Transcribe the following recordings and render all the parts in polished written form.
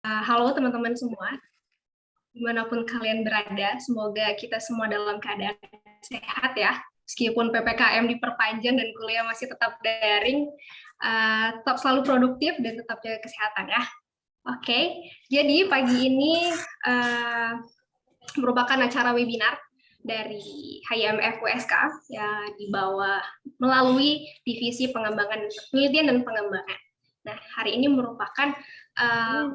Halo teman-teman semua, dimanapun kalian berada, semoga kita semua dalam keadaan sehat ya. Meskipun PPKM diperpanjang dan kuliah masih tetap daring, tetap selalu produktif dan tetap jaga kesehatan ya. Oke, jadi pagi ini merupakan acara webinar dari HIMF USK ya dibawa melalui Divisi Pengembangan Penelitian dan Pengembangan. Nah, hari ini merupakan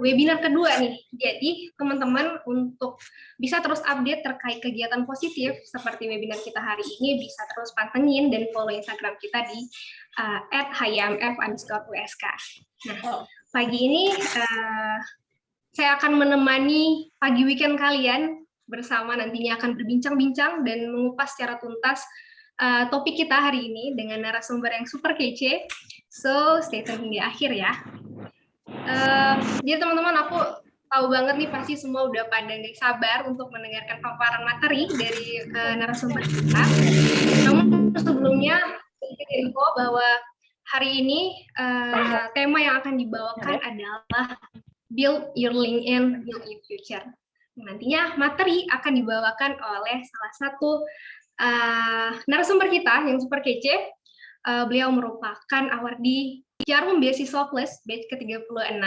webinar kedua nih. Jadi, teman-teman untuk bisa terus update terkait kegiatan positif seperti webinar kita hari ini, bisa terus pantengin dan follow Instagram kita di @HIMF_USK. Nah, pagi ini saya akan menemani pagi weekend kalian bersama nantinya akan berbincang-bincang dan mengupas secara tuntas topik kita hari ini dengan narasumber yang super kece. So, stay tune hingga akhir ya. Jadi teman-teman, aku tahu banget nih pasti semua udah pada nggak sabar untuk mendengarkan paparan materi dari narasumber kita. Namun sebelumnya, sedikit info bahwa hari ini tema yang akan dibawakan adalah Build Your LinkedIn, Build Your Future. Nantinya materi akan dibawakan oleh salah satu narasumber kita yang super kece. Beliau merupakan awardee Jarum Beasiswa Plus batch ke-36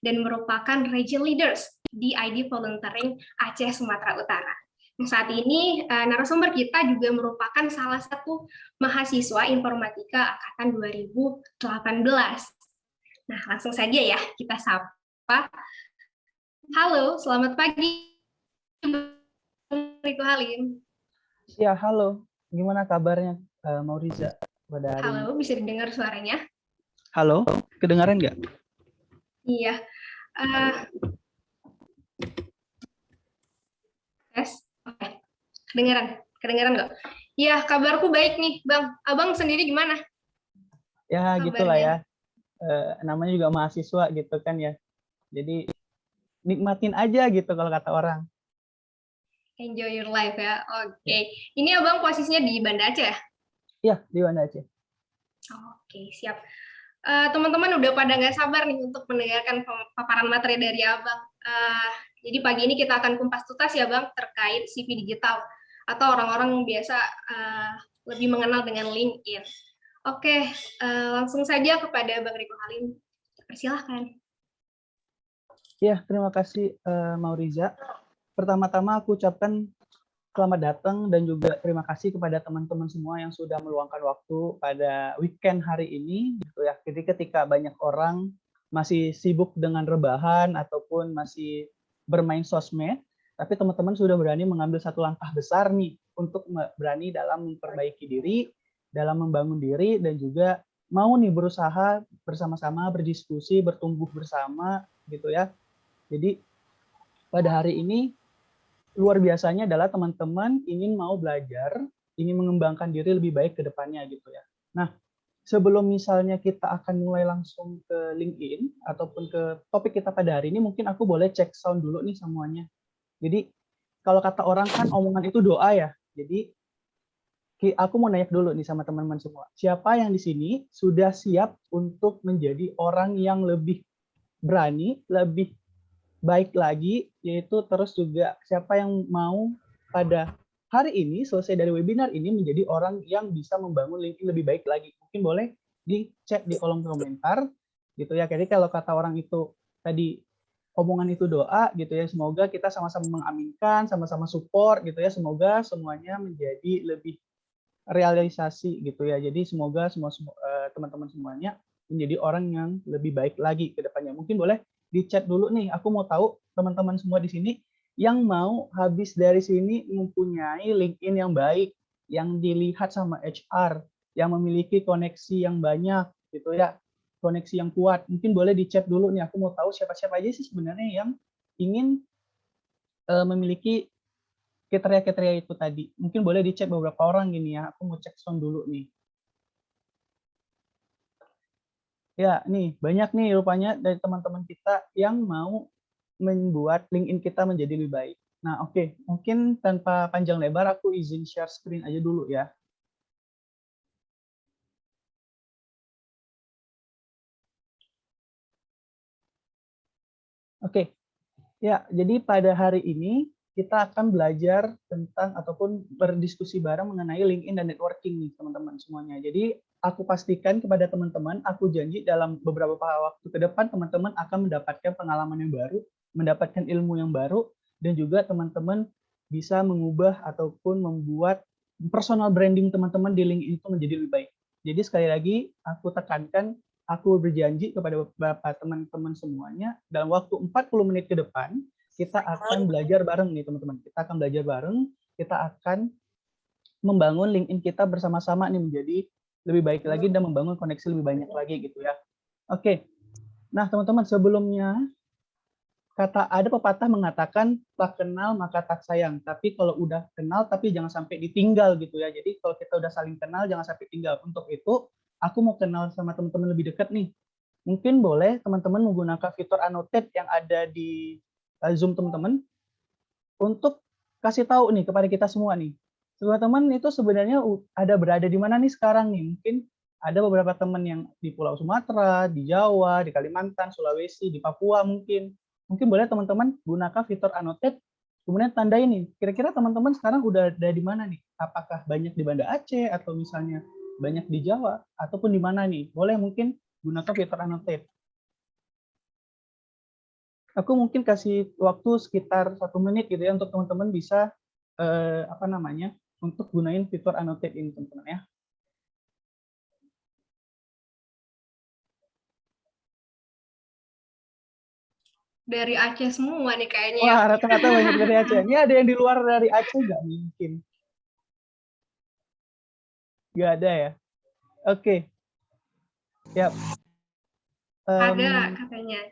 dan merupakan Region Leaders di ID Volunteering Aceh Sumatera Utara. Nah, saat ini narasumber kita juga merupakan salah satu mahasiswa informatika angkatan 2018. Nah, langsung saja ya kita sapa. Halo, selamat pagi, Riko Halim. Ya, halo. Gimana kabarnya, Mauriza? Pada hari Halo, ini? bisa didengar suaranya? Halo, kedengaran nggak? Iya. Tes, oke. Kedengaran nggak? Iya, kabarku baik nih, Bang. Abang sendiri gimana? Ya, kabarnya? gitulah ya. Namanya juga mahasiswa gitu kan ya. Jadi nikmatin aja gitu kalau kata orang. Enjoy your life ya. Oke. Ini Abang posisinya di Banda Aceh ya? Iya, di Banda Aceh. Oke, siap. Teman-teman udah pada nggak sabar nih untuk mendengarkan paparan materi dari Abang. Jadi pagi ini kita akan kumpas tuntas ya Bang terkait CV digital atau orang-orang yang biasa lebih mengenal dengan LinkedIn. Oke, langsung saja kepada Bang Riko Halim. Persilahkan. Ya, terima kasih Mauriza. Pertama-tama aku ucapkan selamat datang dan juga terima kasih kepada teman-teman semua yang sudah meluangkan waktu pada weekend hari ini gitu ya. Jadi ketika banyak orang masih sibuk dengan rebahan ataupun masih bermain sosmed, tapi teman-teman sudah berani mengambil satu langkah besar nih untuk berani dalam memperbaiki diri, dalam membangun diri dan juga mau nih berusaha bersama-sama, berdiskusi, bertumbuh bersama gitu ya. Jadi pada hari ini luar biasanya adalah teman-teman ingin mau belajar, ingin mengembangkan diri lebih baik ke depannya gitu ya. Nah, sebelum misalnya kita akan mulai langsung ke LinkedIn ataupun ke topik kita pada hari ini, mungkin aku boleh cek sound dulu nih semuanya. Jadi kalau kata orang kan omongan itu doa ya. Jadi aku mau nanya dulu nih sama teman-teman semua. Siapa yang di sini sudah siap untuk menjadi orang yang lebih berani, lebih baik lagi, yaitu terus juga siapa yang mau pada hari ini selesai dari webinar ini menjadi orang yang bisa membangun LinkedIn lebih baik lagi. Mungkin boleh di chat di kolom komentar gitu ya. Jadi kalau kata orang itu tadi omongan itu doa gitu ya, semoga kita sama-sama mengaminkan, sama-sama support gitu ya, semoga semuanya menjadi lebih realisasi gitu ya. Jadi semoga semua teman-teman semuanya menjadi orang yang lebih baik lagi ke depannya. Mungkin boleh di chat dulu nih. Aku mau tahu teman-teman semua di sini yang mau habis dari sini mempunyai LinkedIn yang baik, yang dilihat sama HR, yang memiliki koneksi yang banyak gitu ya, koneksi yang kuat. Mungkin boleh di chat dulu nih. Aku mau tahu siapa-siapa aja sih sebenarnya yang ingin memiliki kriteria-kriteria itu tadi. Mungkin boleh di chat beberapa orang gini ya. Aku mau cek sound dulu nih. Ya, nih banyak nih rupanya dari teman-teman kita yang mau membuat LinkedIn kita menjadi lebih baik. Nah, oke. Mungkin tanpa panjang lebar aku izin share screen aja dulu ya. Oke, Ya, jadi pada hari ini kita akan belajar tentang ataupun berdiskusi bareng mengenai LinkedIn dan networking nih teman-teman semuanya. Jadi aku pastikan kepada teman-teman, aku janji dalam beberapa waktu ke depan teman-teman akan mendapatkan pengalaman yang baru, mendapatkan ilmu yang baru, dan juga teman-teman bisa mengubah ataupun membuat personal branding teman-teman di LinkedIn itu menjadi lebih baik. Jadi sekali lagi aku tekankan, aku berjanji kepada beberapa teman-teman semuanya, dalam waktu 40 menit ke depan, kita akan belajar bareng nih teman-teman. Kita akan belajar bareng, kita akan membangun LinkedIn kita bersama-sama nih menjadi lebih baik lagi dan membangun koneksi lebih banyak lagi gitu ya. Oke, nah teman-teman sebelumnya, ada pepatah mengatakan tak kenal maka tak sayang. Tapi kalau udah kenal tapi jangan sampai ditinggal gitu ya. Jadi kalau kita udah saling kenal jangan sampai tinggal. Untuk itu aku mau kenal sama teman-teman lebih dekat nih. Mungkin boleh teman-teman menggunakan fitur annotate yang ada di Zoom teman-teman untuk kasih tahu nih kepada kita semua nih. Teman-teman itu sebenarnya ada berada di mana nih sekarang nih. Mungkin ada beberapa teman yang di Pulau Sumatera, di Jawa, di Kalimantan, Sulawesi, di Papua mungkin. Mungkin boleh teman-teman gunakan fitur annotate, kemudian tandai nih, kira-kira teman-teman sekarang udah ada di mana nih? Apakah banyak di Banda Aceh, atau misalnya banyak di Jawa, ataupun di mana nih? Boleh mungkin gunakan fitur annotate. Aku mungkin kasih waktu sekitar 1 menit gitu ya untuk teman-teman bisa untuk gunain fitur annotate ini teman-teman ya. Dari Aceh semua nih kayaknya. Wah, rata-rata banyak dari Aceh. Ini ada yang di luar dari Aceh nggak mungkin? Nggak ada ya? Oke. Yap. Ada katanya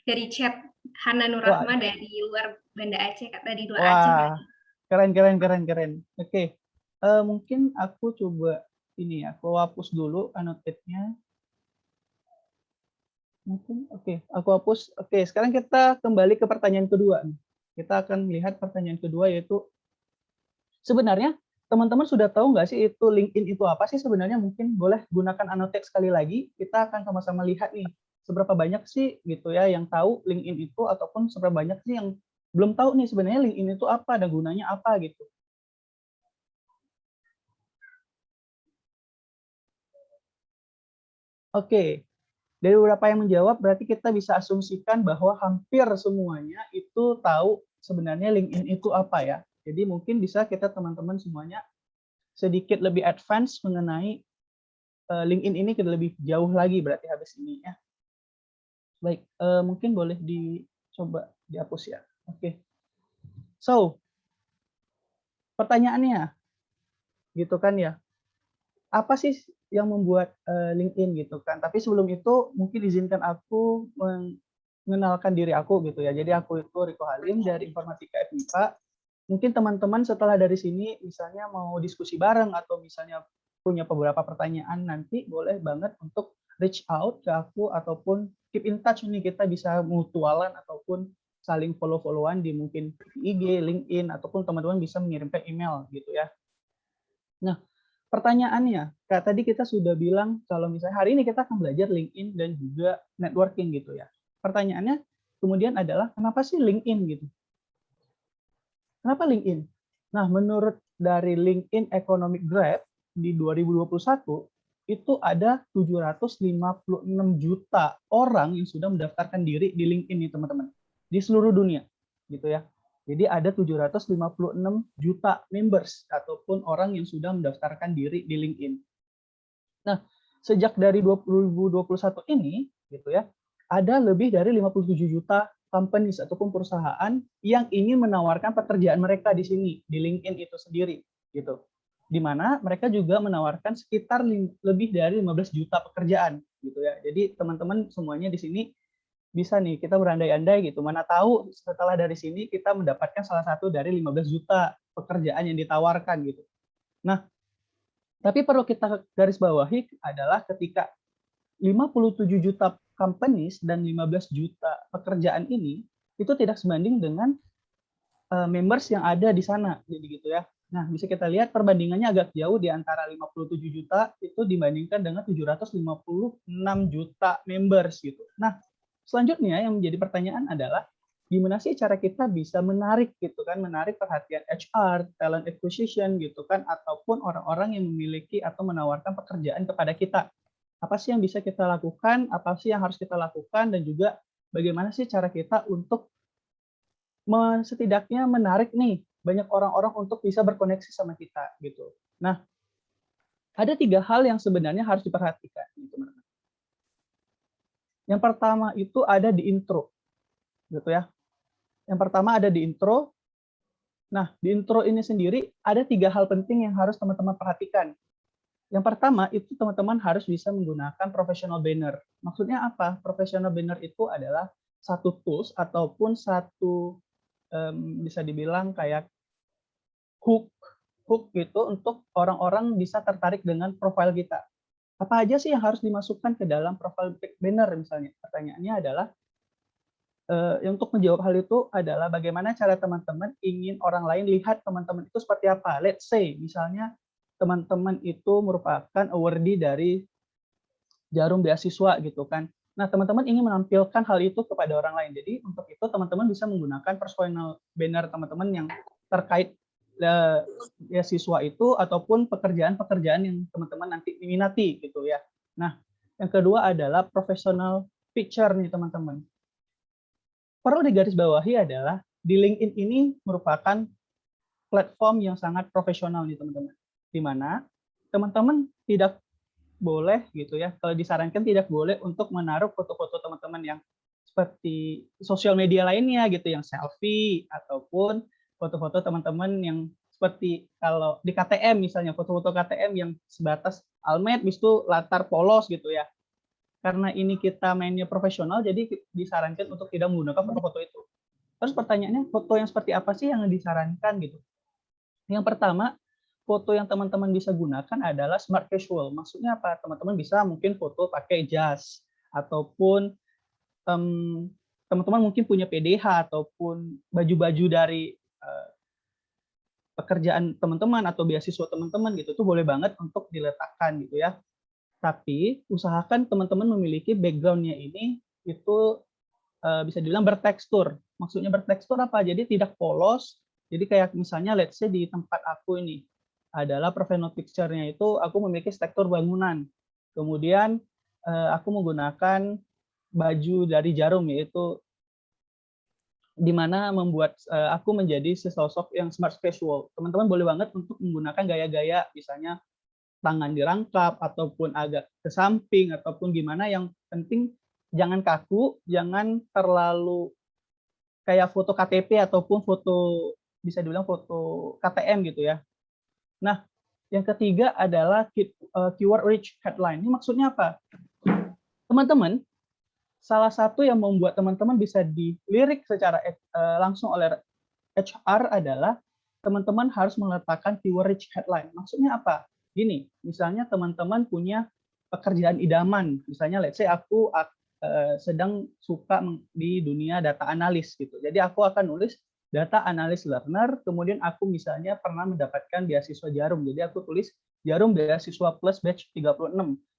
dari chat Hana Nurrahma dari luar Banda Aceh, dari luar Aceh. Keren. Oke. Mungkin aku coba ini ya, aku hapus dulu annotate-nya. Mungkin oke, aku hapus. Oke, sekarang kita kembali ke pertanyaan kedua. Kita akan melihat pertanyaan kedua, yaitu sebenarnya teman-teman sudah tahu nggak sih itu LinkedIn itu apa sih sebenarnya? Mungkin boleh gunakan annotate sekali lagi. Kita akan sama-sama lihat nih seberapa banyak sih gitu ya yang tahu LinkedIn itu, ataupun seberapa banyak sih yang belum tahu nih sebenarnya LinkedIn itu apa dan gunanya apa gitu. Oke, dari beberapa yang menjawab berarti kita bisa asumsikan bahwa hampir semuanya itu tahu sebenarnya LinkedIn itu apa ya. Jadi mungkin bisa kita teman-teman semuanya sedikit lebih advance mengenai LinkedIn ini kita lebih jauh lagi berarti habis ini ya. Baik, mungkin boleh dicoba dihapus ya. Oke. So, pertanyaannya gitu kan ya. Apa sih yang membuat LinkedIn gitu kan? Tapi sebelum itu mungkin izinkan aku mengenalkan diri aku gitu ya. Jadi aku itu Riko Halim dari Informatika FMIPA. Mungkin teman-teman setelah dari sini misalnya mau diskusi bareng atau misalnya punya beberapa pertanyaan, nanti boleh banget untuk reach out ke aku ataupun keep in touch nih, kita bisa mutualan ataupun saling follow-followan di mungkin IG, LinkedIn, ataupun teman-teman bisa mengirimkan email gitu ya. Nah, pertanyaannya, kayak tadi kita sudah bilang kalau misalnya hari ini kita akan belajar LinkedIn dan juga networking gitu ya. Pertanyaannya kemudian adalah kenapa sih LinkedIn gitu? Kenapa LinkedIn? Nah, menurut dari LinkedIn Economic Draft di 2021 itu ada 756 juta orang yang sudah mendaftarkan diri di LinkedIn nih teman-teman, di seluruh dunia gitu ya. Jadi ada 756 juta members ataupun orang yang sudah mendaftarkan diri di LinkedIn. Nah, sejak dari 2021 ini gitu ya, ada lebih dari 57 juta companies ataupun perusahaan yang ingin menawarkan pekerjaan mereka di sini di LinkedIn itu sendiri gitu. Di mana mereka juga menawarkan sekitar lebih dari 15 juta pekerjaan gitu ya. Jadi teman-teman semuanya di sini bisa nih kita berandai-andai gitu. Mana tahu setelah dari sini kita mendapatkan salah satu dari 15 juta pekerjaan yang ditawarkan gitu. Nah, tapi perlu kita garis bawahi adalah ketika 57 juta companies dan 15 juta pekerjaan ini itu tidak sebanding dengan members yang ada di sana, jadi gitu ya. Nah, bisa kita lihat perbandingannya agak jauh di antara 57 juta itu dibandingkan dengan 756 juta members gitu. Nah, selanjutnya yang menjadi pertanyaan adalah gimana sih cara kita bisa menarik gitu kan, menarik perhatian HR, talent acquisition gitu kan, ataupun orang-orang yang memiliki atau menawarkan pekerjaan kepada kita. Apa sih yang bisa kita lakukan, apa sih yang harus kita lakukan, dan juga bagaimana sih cara kita untuk setidaknya menarik nih banyak orang-orang untuk bisa berkoneksi sama kita gitu. Nah, ada 3 hal yang sebenarnya harus diperhatikan nih, teman-teman. Yang pertama itu ada di intro, gitu ya. Yang pertama ada di intro. Nah, di intro ini sendiri ada 3 hal penting yang harus teman-teman perhatikan. Yang pertama itu teman-teman harus bisa menggunakan professional banner. Maksudnya apa? Professional banner itu adalah satu tools ataupun satu bisa dibilang kayak hook gitu untuk orang-orang bisa tertarik dengan profil kita. Apa aja sih yang harus dimasukkan ke dalam profile banner misalnya? Pertanyaannya adalah untuk menjawab hal itu adalah bagaimana cara teman-teman ingin orang lain lihat teman-teman itu seperti apa. Let's say misalnya teman-teman itu merupakan awardee dari Jarum Beasiswa gitu kan. Nah, teman-teman ingin menampilkan hal itu kepada orang lain. Jadi untuk itu teman-teman bisa menggunakan personal banner teman-teman yang terkait beasiswa itu ataupun pekerjaan-pekerjaan yang teman-teman nanti minati gitu ya. Nah, yang kedua adalah professional picture nih teman-teman. Perlu digarisbawahi adalah di LinkedIn ini merupakan platform yang sangat profesional nih teman-teman. Di mana teman-teman tidak boleh gitu ya, kalau disarankan tidak boleh untuk menaruh foto-foto teman-teman yang seperti sosial media lainnya gitu, yang selfie ataupun foto-foto teman-teman yang seperti kalau di KTM misalnya, foto-foto KTM yang sebatas almet, bis itu latar polos gitu ya. Karena ini kita mainnya profesional, jadi disarankan untuk tidak menggunakan foto-foto itu. Terus pertanyaannya, foto yang seperti apa sih yang disarankan gitu? Yang pertama, foto yang teman-teman bisa gunakan adalah smart casual. Maksudnya apa? Teman-teman bisa mungkin foto pakai jas, ataupun teman-teman mungkin punya PDH, ataupun baju-baju dari pekerjaan teman-teman atau beasiswa teman-teman gitu, itu boleh banget untuk diletakkan gitu ya. Tapi usahakan teman-teman memiliki background-nya ini itu bisa dibilang bertekstur. Maksudnya bertekstur apa? Jadi tidak polos. Jadi kayak misalnya let's say di tempat aku ini adalah profile picture-nya itu aku memiliki tekstur bangunan. Kemudian aku menggunakan baju dari Jarum, yaitu di mana membuat aku menjadi sesosok yang smart casual. Teman-teman boleh banget untuk menggunakan gaya-gaya misalnya tangan dirangkap ataupun agak ke samping ataupun gimana, yang penting jangan kaku, jangan terlalu kayak foto KTP ataupun foto bisa dibilang foto KTM gitu ya. Nah, yang ketiga adalah keyword rich headline. Ini maksudnya apa? Teman-teman, salah satu yang membuat teman-teman bisa dilirik secara langsung oleh HR adalah teman-teman harus meletakkan keyword rich headline. Maksudnya apa? Gini, misalnya teman-teman punya pekerjaan idaman, misalnya let's say aku sedang suka di dunia data analis gitu. Jadi aku akan nulis data analis learner, kemudian aku misalnya pernah mendapatkan beasiswa Jarum. Jadi aku tulis Jarum beasiswa plus batch 36.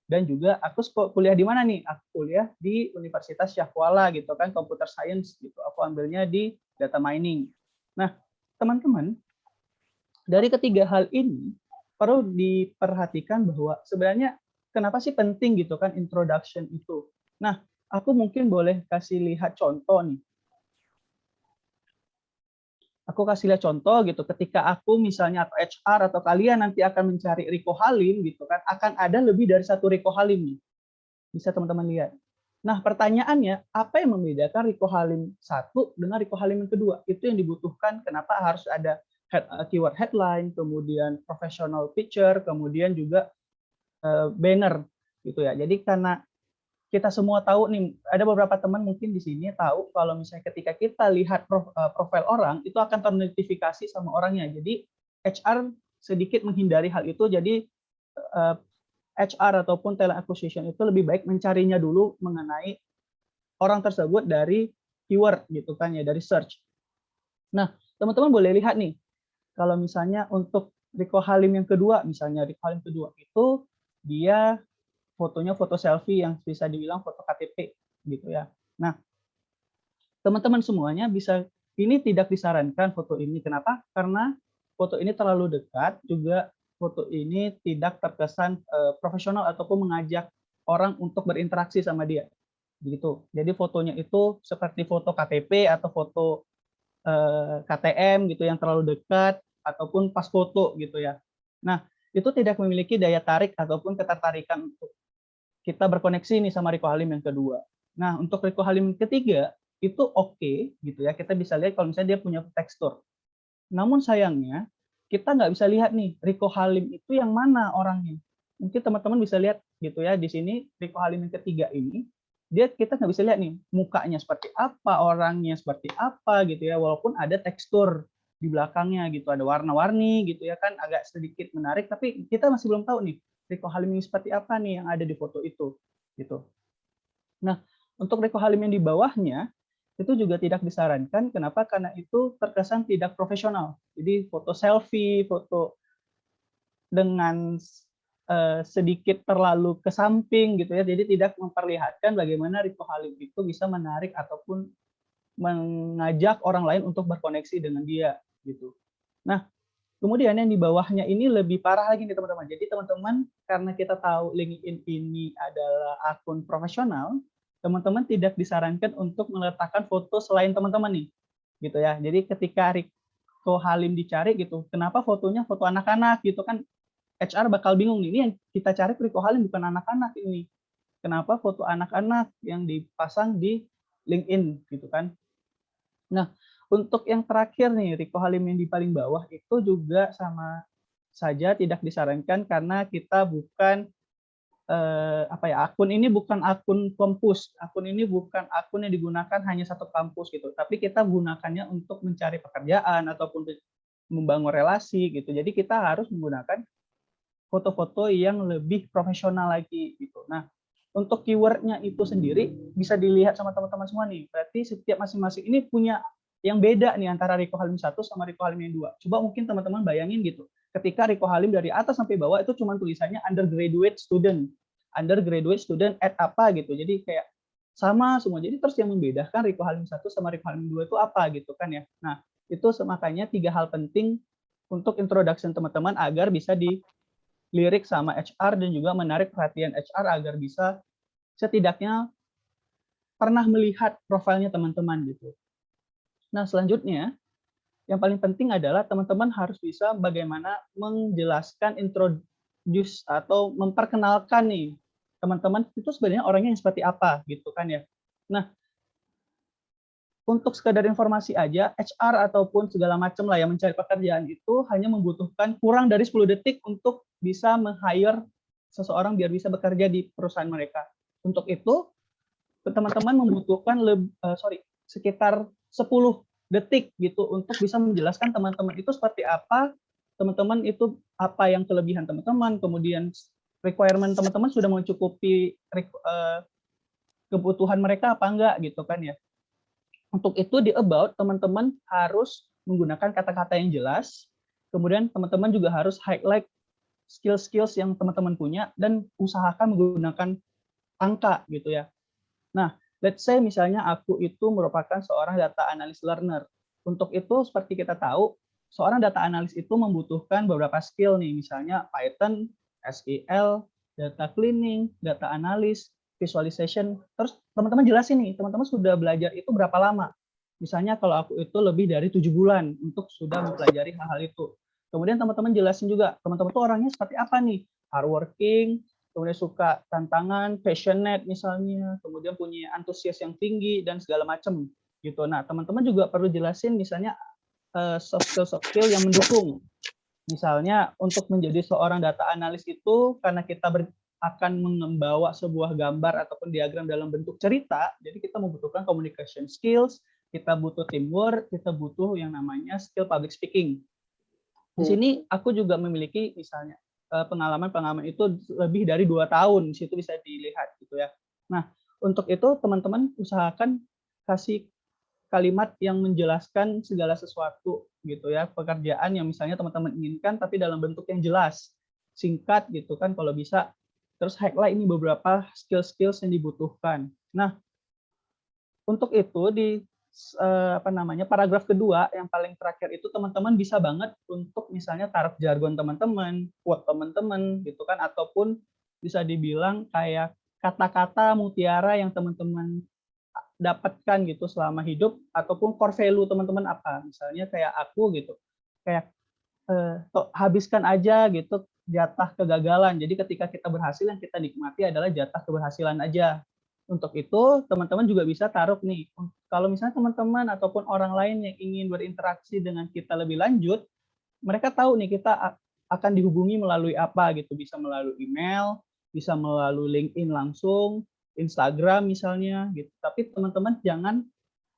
Dan juga aku kuliah di mana nih? Aku kuliah di Universitas Syahkuala gitu kan, computer science gitu. Aku ambilnya di data mining. Nah, teman-teman, dari ketiga hal ini perlu diperhatikan bahwa sebenarnya kenapa sih penting gitu kan introduction itu. Nah, aku mungkin boleh kasih lihat contoh nih. Aku kasih lihat contoh gitu, ketika aku misalnya atau HR atau kalian nanti akan mencari Riko Halim gitu kan, akan ada lebih dari satu Riko Halim nih. Bisa teman-teman lihat. Nah, pertanyaannya, apa yang membedakan Riko Halim 1 dengan Riko Halim yang kedua? Itu yang dibutuhkan, kenapa harus ada keyword headline, kemudian professional picture, kemudian juga banner gitu ya. Jadi karena kita semua tahu nih, ada beberapa teman mungkin di sini tahu kalau misalnya ketika kita lihat profil orang, itu akan ternotifikasi sama orangnya. Jadi HR sedikit menghindari hal itu, jadi HR ataupun talent acquisition itu lebih baik mencarinya dulu mengenai orang tersebut dari keyword gitu kan ya, dari search. Nah, teman-teman boleh lihat nih, kalau misalnya untuk Riko Halim yang kedua, misalnya Riko Halim kedua itu dia fotonya foto selfie yang bisa dibilang foto KTP gitu ya. Nah, teman-teman semuanya bisa, ini tidak disarankan foto ini. Kenapa? Karena foto ini terlalu dekat, juga foto ini tidak terkesan profesional ataupun mengajak orang untuk berinteraksi sama dia. Begitu. Jadi fotonya itu seperti foto KTP atau foto KTM gitu yang terlalu dekat ataupun pas foto gitu ya. Nah, itu tidak memiliki daya tarik ataupun ketertarikan untuk kita berkoneksi nih sama Rico Halim yang kedua. Nah, untuk Rico Halim yang ketiga itu oke gitu ya. Kita bisa lihat kalau misalnya dia punya tekstur. Namun sayangnya kita nggak bisa lihat nih Rico Halim itu yang mana orangnya. Mungkin teman-teman bisa lihat gitu ya di sini Rico Halim yang ketiga ini kita nggak bisa lihat nih mukanya seperti apa, orangnya seperti apa gitu ya, walaupun ada tekstur di belakangnya gitu, ada warna-warni gitu ya kan, agak sedikit menarik, tapi kita masih belum tahu nih Rico Halim ini seperti apa nih yang ada di foto itu gitu. Nah, untuk Rico Halim yang di bawahnya itu juga tidak disarankan. Kenapa? Karena itu terkesan tidak profesional. Jadi foto selfie, foto dengan sedikit terlalu ke samping gitu ya. Jadi tidak memperlihatkan bagaimana Rico Halim itu bisa menarik ataupun mengajak orang lain untuk berkoneksi dengan dia gitu. Nah, kemudian yang di bawahnya ini lebih parah lagi nih teman-teman. Jadi teman-teman, karena kita tahu LinkedIn ini adalah akun profesional, teman-teman tidak disarankan untuk meletakkan foto selain teman-teman nih, gitu ya. Jadi ketika Rico Halim dicari gitu, kenapa fotonya foto anak-anak gitu kan? HR bakal bingung nih, ini yang kita cari Rico Halim bukan anak-anak ini. Kenapa foto anak-anak yang dipasang di LinkedIn gitu kan? Nah, untuk yang terakhir nih, Rico Halim yang di paling bawah itu juga sama saja tidak disarankan karena kita bukan akun ini bukan akun kampus, akun ini bukan akun yang digunakan hanya satu kampus gitu, tapi kita gunakannya untuk mencari pekerjaan ataupun membangun relasi gitu. Jadi kita harus menggunakan foto-foto yang lebih profesional lagi gitu. Nah, untuk keywordnya itu sendiri bisa dilihat sama teman-teman semua nih. Berarti setiap masing-masing ini punya yang beda nih antara Rico Halim 1 sama Rico Halim yang 2. Coba mungkin teman-teman bayangin gitu. Ketika Rico Halim dari atas sampai bawah itu cuma tulisannya undergraduate student. Undergraduate student at apa gitu. Jadi kayak sama semua. Jadi terus yang membedakan Rico Halim 1 sama Rico Halim 2 itu apa gitu kan ya. Nah, itu makanya 3 hal penting untuk introduction teman-teman agar bisa dilirik sama HR dan juga menarik perhatian HR agar bisa setidaknya pernah melihat profilnya teman-teman gitu. Nah, selanjutnya yang paling penting adalah teman-teman harus bisa bagaimana menjelaskan introduce atau memperkenalkan nih teman-teman itu sebenarnya orangnya yang seperti apa gitu kan ya. Nah, untuk sekadar informasi aja, HR ataupun segala macam lah yang mencari pekerjaan itu hanya membutuhkan kurang dari 10 detik untuk bisa meng-hire seseorang biar bisa bekerja di perusahaan mereka. Untuk itu, teman-teman membutuhkan sekitar 10 detik gitu untuk bisa menjelaskan teman-teman itu seperti apa, teman-teman itu apa yang kelebihan teman-teman, kemudian requirement teman-teman sudah mencukupi kebutuhan mereka apa enggak gitu kan ya. Untuk itu di about teman-teman harus menggunakan kata-kata yang jelas, kemudian teman-teman juga harus highlight skill-skills yang teman-teman punya dan usahakan menggunakan angka gitu ya. Nah, let's say misalnya aku itu merupakan seorang data analyst learner. Untuk itu seperti kita tahu, seorang data analyst itu membutuhkan beberapa skill nih, misalnya Python, SQL, data cleaning, data analysis, visualization. Terus teman-teman jelasin nih, teman-teman sudah belajar itu berapa lama? Misalnya kalau aku itu lebih dari 7 bulan untuk sudah mempelajari hal-hal itu. Kemudian teman-teman jelasin juga, teman-teman tuh orangnya seperti apa nih? Hardworking, kemudian suka tantangan, passionate misalnya, kemudian punya antusias yang tinggi dan segala macam gitu. Nah, teman-teman juga perlu jelasin misalnya soft skill yang mendukung. Misalnya untuk menjadi seorang data analis itu karena kita akan membawa sebuah gambar ataupun diagram dalam bentuk cerita, jadi kita membutuhkan communication skills, kita butuh teamwork, kita butuh yang namanya skill public speaking. Di sini aku juga memiliki misalnya pengalaman itu lebih dari 2 tahun, di situ bisa dilihat gitu ya. Nah, untuk itu teman-teman usahakan kasih kalimat yang menjelaskan segala sesuatu gitu ya, pekerjaan yang misalnya teman-teman inginkan tapi dalam bentuk yang jelas, singkat gitu kan kalau bisa. Terus highlight ini beberapa skill-skills yang dibutuhkan. Nah, untuk itu di paragraf kedua yang paling terakhir itu teman-teman bisa banget untuk misalnya taruh jargon teman-teman, quote teman-teman gitu kan, ataupun bisa dibilang kayak kata-kata mutiara yang teman-teman dapatkan gitu selama hidup, ataupun core value teman-teman apa. Misalnya kayak aku gitu, kayak habiskan aja gitu jatah kegagalan. Jadi ketika kita berhasil, yang kita nikmati adalah jatah keberhasilan aja. Untuk itu, teman-teman juga bisa taruh nih, kalau misalnya teman-teman ataupun orang lain yang ingin berinteraksi dengan kita lebih lanjut, mereka tahu nih kita akan dihubungi melalui apa gitu, bisa melalui email, bisa melalui LinkedIn langsung, Instagram misalnya gitu. Tapi teman-teman jangan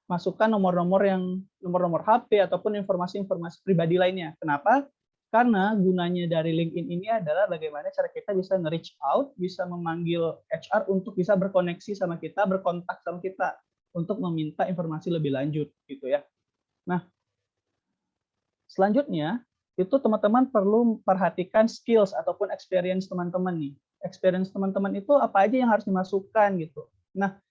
masukkan nomor-nomor HP ataupun informasi-informasi pribadi lainnya. Kenapa? Karena gunanya dari LinkedIn ini adalah bagaimana cara kita bisa nge-reach out, bisa memanggil HR untuk bisa berkoneksi sama kita, berkontak sama kita untuk meminta informasi lebih lanjut gitu ya. Nah, selanjutnya itu teman-teman perlu perhatikan skills ataupun experience teman-teman nih. Experience teman-teman itu apa aja yang harus dimasukkan gitu. Nah,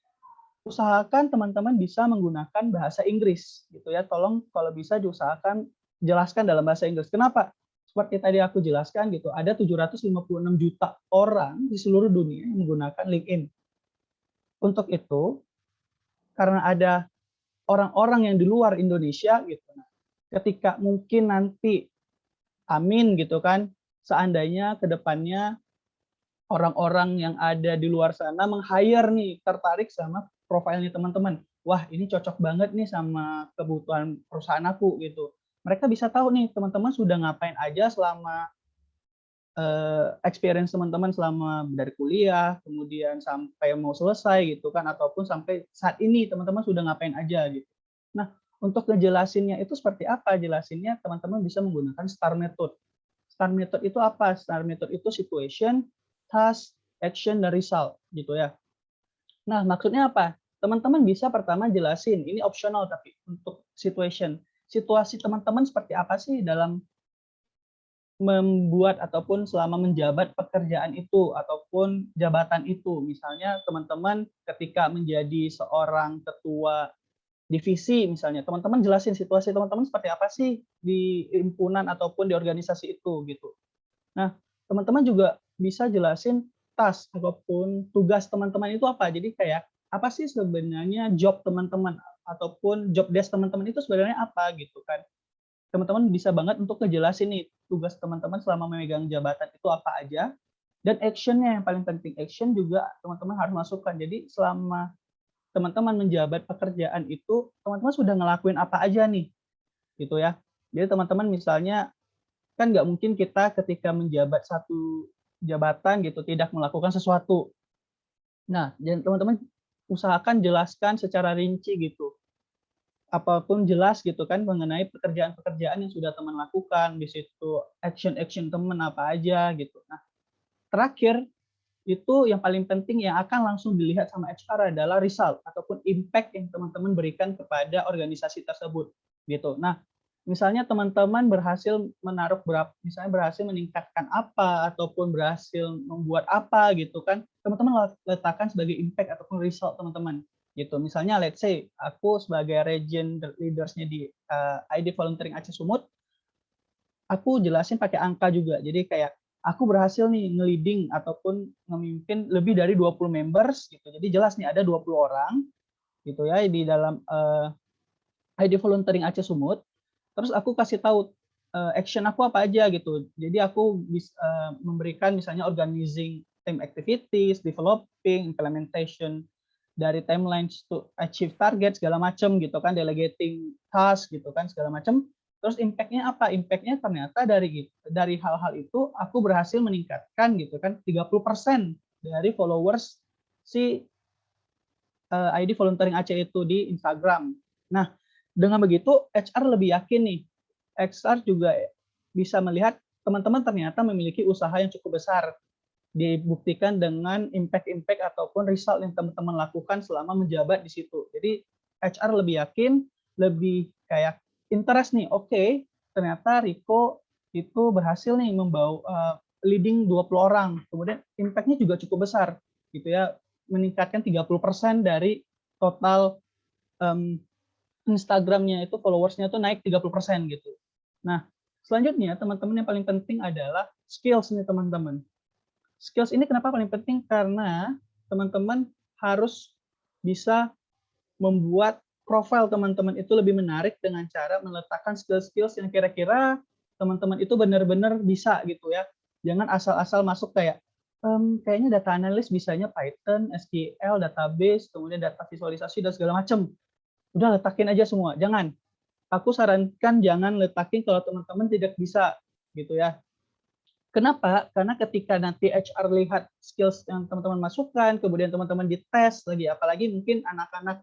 usahakan teman-teman bisa menggunakan bahasa Inggris gitu ya. Tolong kalau bisa diusahakan jelaskan dalam bahasa Inggris. Kenapa? Seperti tadi aku jelaskan gitu, ada 756 juta orang di seluruh dunia yang menggunakan LinkedIn. Untuk itu, karena ada orang-orang yang di luar Indonesia gitu, ketika mungkin nanti, amin gitu kan, seandainya ke depannya orang-orang yang ada di luar sana meng-hire nih, tertarik sama profilnya teman-teman. Wah, ini cocok banget nih sama kebutuhan perusahaan aku gitu. Mereka bisa tahu nih teman-teman sudah ngapain aja selama experience teman-teman selama dari kuliah, kemudian sampai mau selesai gitu kan, ataupun sampai saat ini teman-teman sudah ngapain aja gitu. Nah, untuk ngejelasinnya itu seperti apa? Jelasinnya teman-teman bisa menggunakan STAR method. STAR method itu apa? STAR method itu situation, task, action, dan result gitu ya. Nah, maksudnya apa? Teman-teman bisa pertama jelasin, ini optional tapi untuk situation. Situasi teman-teman seperti apa sih dalam membuat ataupun selama menjabat pekerjaan itu ataupun jabatan itu. Misalnya teman-teman ketika menjadi seorang ketua divisi misalnya, teman-teman jelasin situasi teman-teman seperti apa sih di himpunan ataupun di organisasi itu gitu. Nah, teman-teman juga bisa jelasin task ataupun tugas teman-teman itu apa. Jadi kayak apa sih sebenarnya job teman-teman ataupun job desk teman-teman itu sebenarnya apa gitu kan. Teman-teman bisa banget untuk ngejelasin nih tugas teman-teman selama memegang jabatan itu apa aja, dan action-nya yang paling penting. Action juga teman-teman harus masukkan. Jadi selama teman-teman menjabat pekerjaan itu, teman-teman sudah ngelakuin apa aja nih, gitu ya. Jadi teman-teman misalnya, kan nggak mungkin kita ketika menjabat satu jabatan gitu tidak melakukan sesuatu. Nah, dan teman-teman usahakan jelaskan secara rinci gitu. Apapun jelas gitu kan mengenai pekerjaan-pekerjaan yang sudah teman lakukan, di situ action-action teman apa aja gitu. Nah, terakhir itu yang paling penting yang akan langsung dilihat sama HR adalah result ataupun impact yang teman-teman berikan kepada organisasi tersebut gitu. Nah, misalnya teman-teman berhasil menaruh misalnya berhasil meningkatkan apa ataupun berhasil membuat apa gitu kan, teman-teman letakkan sebagai impact ataupun result teman-teman gitu. Misalnya let's say aku sebagai region leaders-nya di ID Volunteering Aceh Sumut, aku jelasin pakai angka juga. Jadi kayak aku berhasil nih nge-leading ataupun memimpin lebih dari 20 members gitu. Jadi jelas nih ada 20 orang gitu ya di dalam ID Volunteering Aceh Sumut. Terus aku kasih tahu action aku apa aja gitu. Jadi aku memberikan misalnya organizing team activities, developing, implementation dari timelines to achieve target segala macam gitu kan, delegating task gitu kan segala macam. Terus impact-nya apa? Impact-nya ternyata dari hal-hal itu aku berhasil meningkatkan gitu kan 30% dari followers si ID Volunteering Aceh itu di Instagram. Nah, dengan begitu HR lebih yakin nih. HR juga bisa melihat teman-teman ternyata memiliki usaha yang cukup besar. Dibuktikan dengan impact-impact ataupun result yang teman-teman lakukan selama menjabat di situ. Jadi HR lebih yakin, lebih kayak interest nih. Oke, ternyata Riko itu berhasil nih membawa leading 20 orang. Kemudian impact-nya juga cukup besar gitu ya, meningkatkan 30% dari total Instagramnya itu followersnya tuh naik 30% gitu. Nah, selanjutnya teman-teman yang paling penting adalah skills nih teman-teman. Skills ini kenapa paling penting? Karena teman-teman harus bisa membuat profil teman-teman itu lebih menarik dengan cara meletakkan skill-skills yang kira-kira teman-teman itu benar-benar bisa gitu ya. Jangan asal-asal masuk kayak kayaknya data analis bisanya Python, SQL, database, kemudian data visualisasi dan segala macam. Udah letakin aja semua. Jangan. Aku sarankan jangan letakin kalau teman-teman tidak bisa gitu ya. Kenapa? Karena ketika nanti HR lihat skills yang teman-teman masukkan, kemudian teman-teman dites lagi, apalagi mungkin anak-anak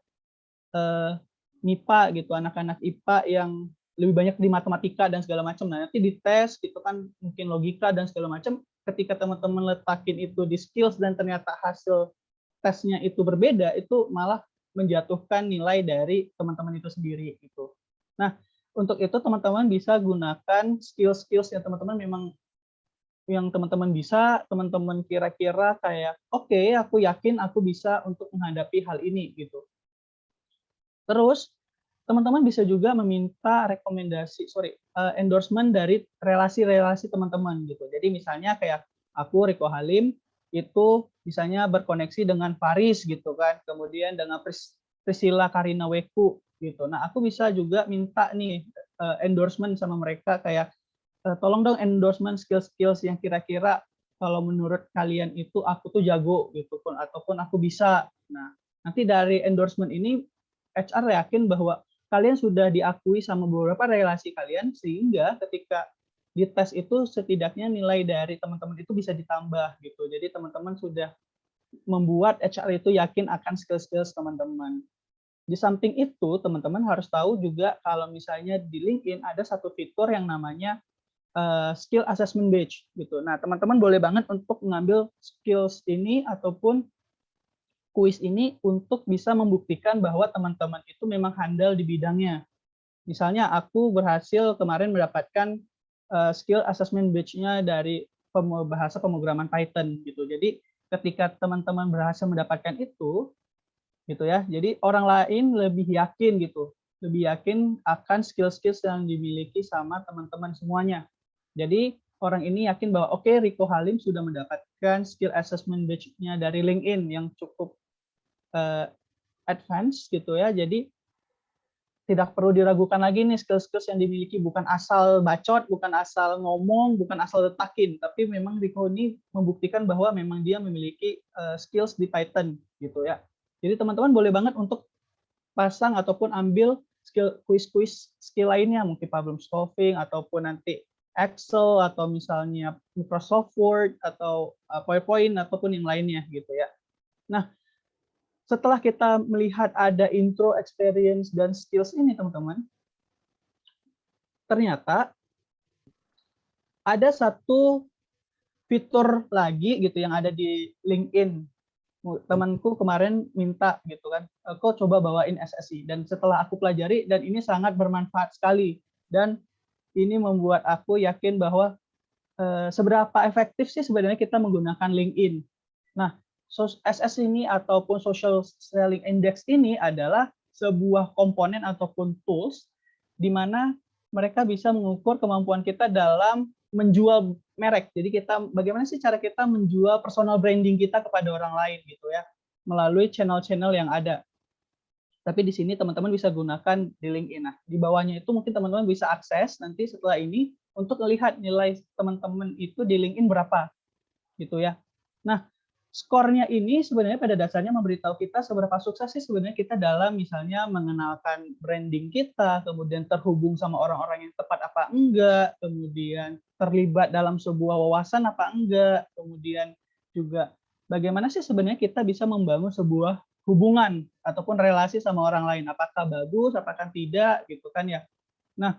MIPA gitu, anak-anak IPA yang lebih banyak di matematika dan segala macam. Nah, nanti dites gitu kan, mungkin logika dan segala macam. Ketika teman-teman letakin itu di skills dan ternyata hasil tesnya itu berbeda, itu malah menjatuhkan nilai dari teman-teman itu sendiri gitu. Nah, untuk itu teman-teman bisa gunakan skills-skills yang teman-teman memang yang teman-teman bisa, teman-teman kira-kira kayak, oke, aku yakin aku bisa untuk menghadapi hal ini gitu. Terus teman-teman bisa juga meminta endorsement dari relasi-relasi teman-teman gitu. Jadi misalnya kayak aku Riko Halim itu misalnya berkoneksi dengan Faris gitu kan, kemudian dengan Priscilla Karina Weku gitu. Nah, aku bisa juga minta nih endorsement sama mereka kayak tolong dong endorsement skills-skills yang kira-kira kalau menurut kalian itu aku tuh jago gitu pun ataupun aku bisa. Nah, nanti dari endorsement ini HR yakin bahwa kalian sudah diakui sama beberapa relasi kalian sehingga ketika di tes itu setidaknya nilai dari teman-teman itu bisa ditambah gitu. Jadi teman-teman sudah membuat HR itu yakin akan skill-skills teman-teman. Di samping itu, teman-teman harus tahu juga kalau misalnya di LinkedIn ada satu fitur yang namanya skill assessment badge gitu. Nah, teman-teman boleh banget untuk mengambil skills ini ataupun kuis ini untuk bisa membuktikan bahwa teman-teman itu memang handal di bidangnya. Misalnya aku berhasil kemarin mendapatkan skill assessment badge-nya dari bahasa pemrograman Python gitu. Jadi ketika teman-teman berhasil mendapatkan itu gitu ya. Jadi orang lain lebih yakin gitu. Lebih yakin akan skill-skill yang dimiliki sama teman-teman semuanya. Jadi orang ini yakin bahwa oke, Riko Halim sudah mendapatkan skill assessment badge-nya dari LinkedIn yang cukup advance gitu ya. Jadi tidak perlu diragukan lagi nih skill-skills yang dimiliki, bukan asal bacot, bukan asal ngomong, bukan asal letakin, tapi memang Riko ini membuktikan bahwa memang dia memiliki skills di Python gitu ya. Jadi teman-teman boleh banget untuk pasang ataupun ambil kuis-kuis skill lainnya, mungkin problem solving ataupun nanti Excel atau misalnya Microsoft Word atau PowerPoint ataupun yang lainnya gitu ya. Nah, setelah kita melihat ada intro, experience, dan skills ini, teman-teman, ternyata ada satu fitur lagi gitu yang ada di LinkedIn. Temanku kemarin minta gitu kan, kok coba bawain SSI. Dan setelah aku pelajari, dan ini sangat bermanfaat sekali. Dan ini membuat aku yakin bahwa seberapa efektif sih sebenarnya kita menggunakan LinkedIn. Nah, SS ini ataupun Social Selling Index ini adalah sebuah komponen ataupun tools di mana mereka bisa mengukur kemampuan kita dalam menjual merek. Jadi kita bagaimana sih cara kita menjual personal branding kita kepada orang lain gitu ya, melalui channel-channel yang ada. Tapi di sini teman-teman bisa gunakan di LinkedIn. Nah, di bawahnya itu mungkin teman-teman bisa akses nanti setelah ini untuk melihat nilai teman-teman itu di LinkedIn berapa gitu ya. Nah, skornya ini sebenarnya pada dasarnya memberitahu kita seberapa sukses sih sebenarnya kita dalam misalnya mengenalkan branding kita, kemudian terhubung sama orang-orang yang tepat apa enggak, kemudian terlibat dalam sebuah wawasan apa enggak, kemudian juga bagaimana sih sebenarnya kita bisa membangun sebuah hubungan ataupun relasi sama orang lain, apakah bagus, apakah tidak gitu kan ya. Nah,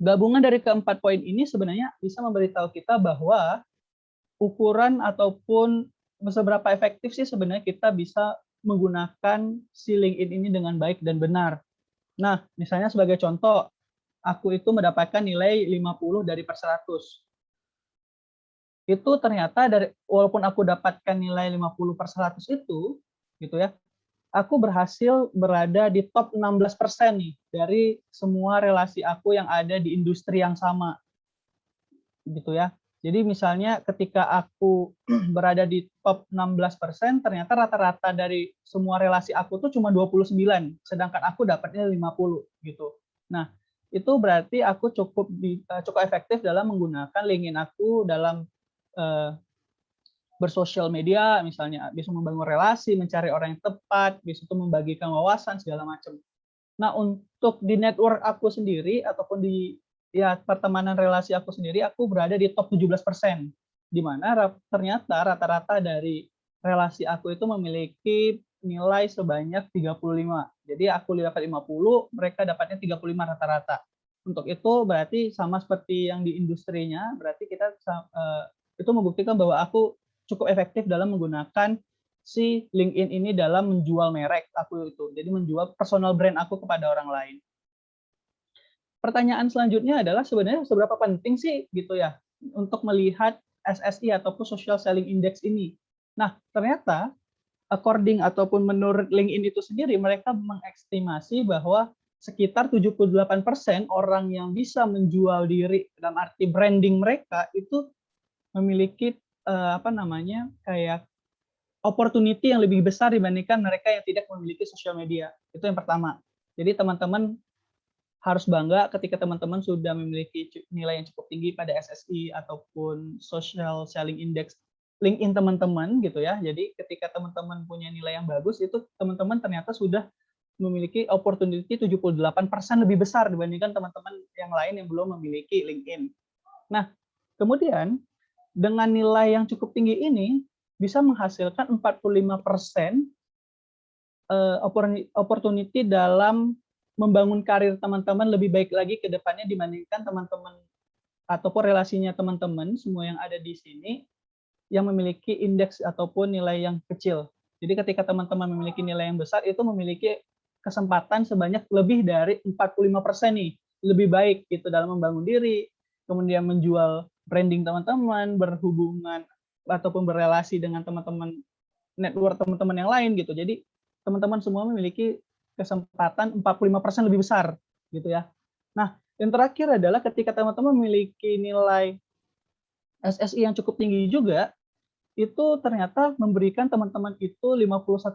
gabungan dari keempat poin ini sebenarnya bisa memberitahu kita bahwa ukuran ataupun seberapa efektif sih sebenarnya kita bisa menggunakan si LinkedIn ini dengan baik dan benar. Nah, misalnya sebagai contoh, aku itu mendapatkan nilai 50 dari per 100. Itu ternyata walaupun aku dapatkan nilai 50 per 100 itu, gitu ya, aku berhasil berada di top 16% nih dari semua relasi aku yang ada di industri yang sama, gitu ya. Jadi misalnya ketika aku berada di top 16%, ternyata rata-rata dari semua relasi aku tuh cuma 29, sedangkan aku dapatnya 50 gitu. Nah, itu berarti aku cukup efektif dalam menggunakan LinkedIn aku dalam uh, bersosial media, misalnya bisa membangun relasi, mencari orang yang tepat, bisa itu membagikan wawasan segala macam. Nah, untuk di network aku sendiri ataupun di ya pertemanan relasi aku sendiri, aku berada di top 17%. Di mana ternyata rata-rata dari relasi aku itu memiliki nilai sebanyak 35. Jadi aku dapat 50, mereka dapatnya 35 rata-rata. Untuk itu berarti sama seperti yang di industrinya, berarti kita itu membuktikan bahwa aku cukup efektif dalam menggunakan si LinkedIn ini dalam menjual merek aku itu. Jadi menjual personal brand aku kepada orang lain. Pertanyaan selanjutnya adalah sebenarnya seberapa penting sih gitu ya untuk melihat SSI ataupun Social Selling Index ini. Nah, ternyata according ataupun menurut LinkedIn itu sendiri, mereka mengestimasi bahwa sekitar 78% orang yang bisa menjual diri dalam arti branding mereka itu memiliki kayak opportunity yang lebih besar dibandingkan mereka yang tidak memiliki sosial media. Itu yang pertama. Jadi teman-teman harus bangga ketika teman-teman sudah memiliki nilai yang cukup tinggi pada SSI ataupun Social Selling Index LinkedIn teman-teman gitu ya. Jadi ketika teman-teman punya nilai yang bagus, itu teman-teman ternyata sudah memiliki opportunity 78% lebih besar dibandingkan teman-teman yang lain yang belum memiliki LinkedIn. Nah, kemudian dengan nilai yang cukup tinggi ini bisa menghasilkan 45% opportunity dalam membangun karir teman-teman lebih baik lagi ke depannya dibandingkan teman-teman ataupun relasinya teman-teman semua yang ada di sini yang memiliki indeks ataupun nilai yang kecil. Jadi ketika teman-teman memiliki nilai yang besar, itu memiliki kesempatan sebanyak lebih dari 45% nih, lebih baik gitu dalam membangun diri, kemudian menjual branding teman-teman, berhubungan ataupun berelasi dengan teman-teman network teman-teman yang lain gitu. Jadi teman-teman semua memiliki kesempatan 45% lebih besar gitu ya. Nah, yang terakhir adalah ketika teman-teman memiliki nilai SSI yang cukup tinggi juga, itu ternyata memberikan teman-teman itu 51%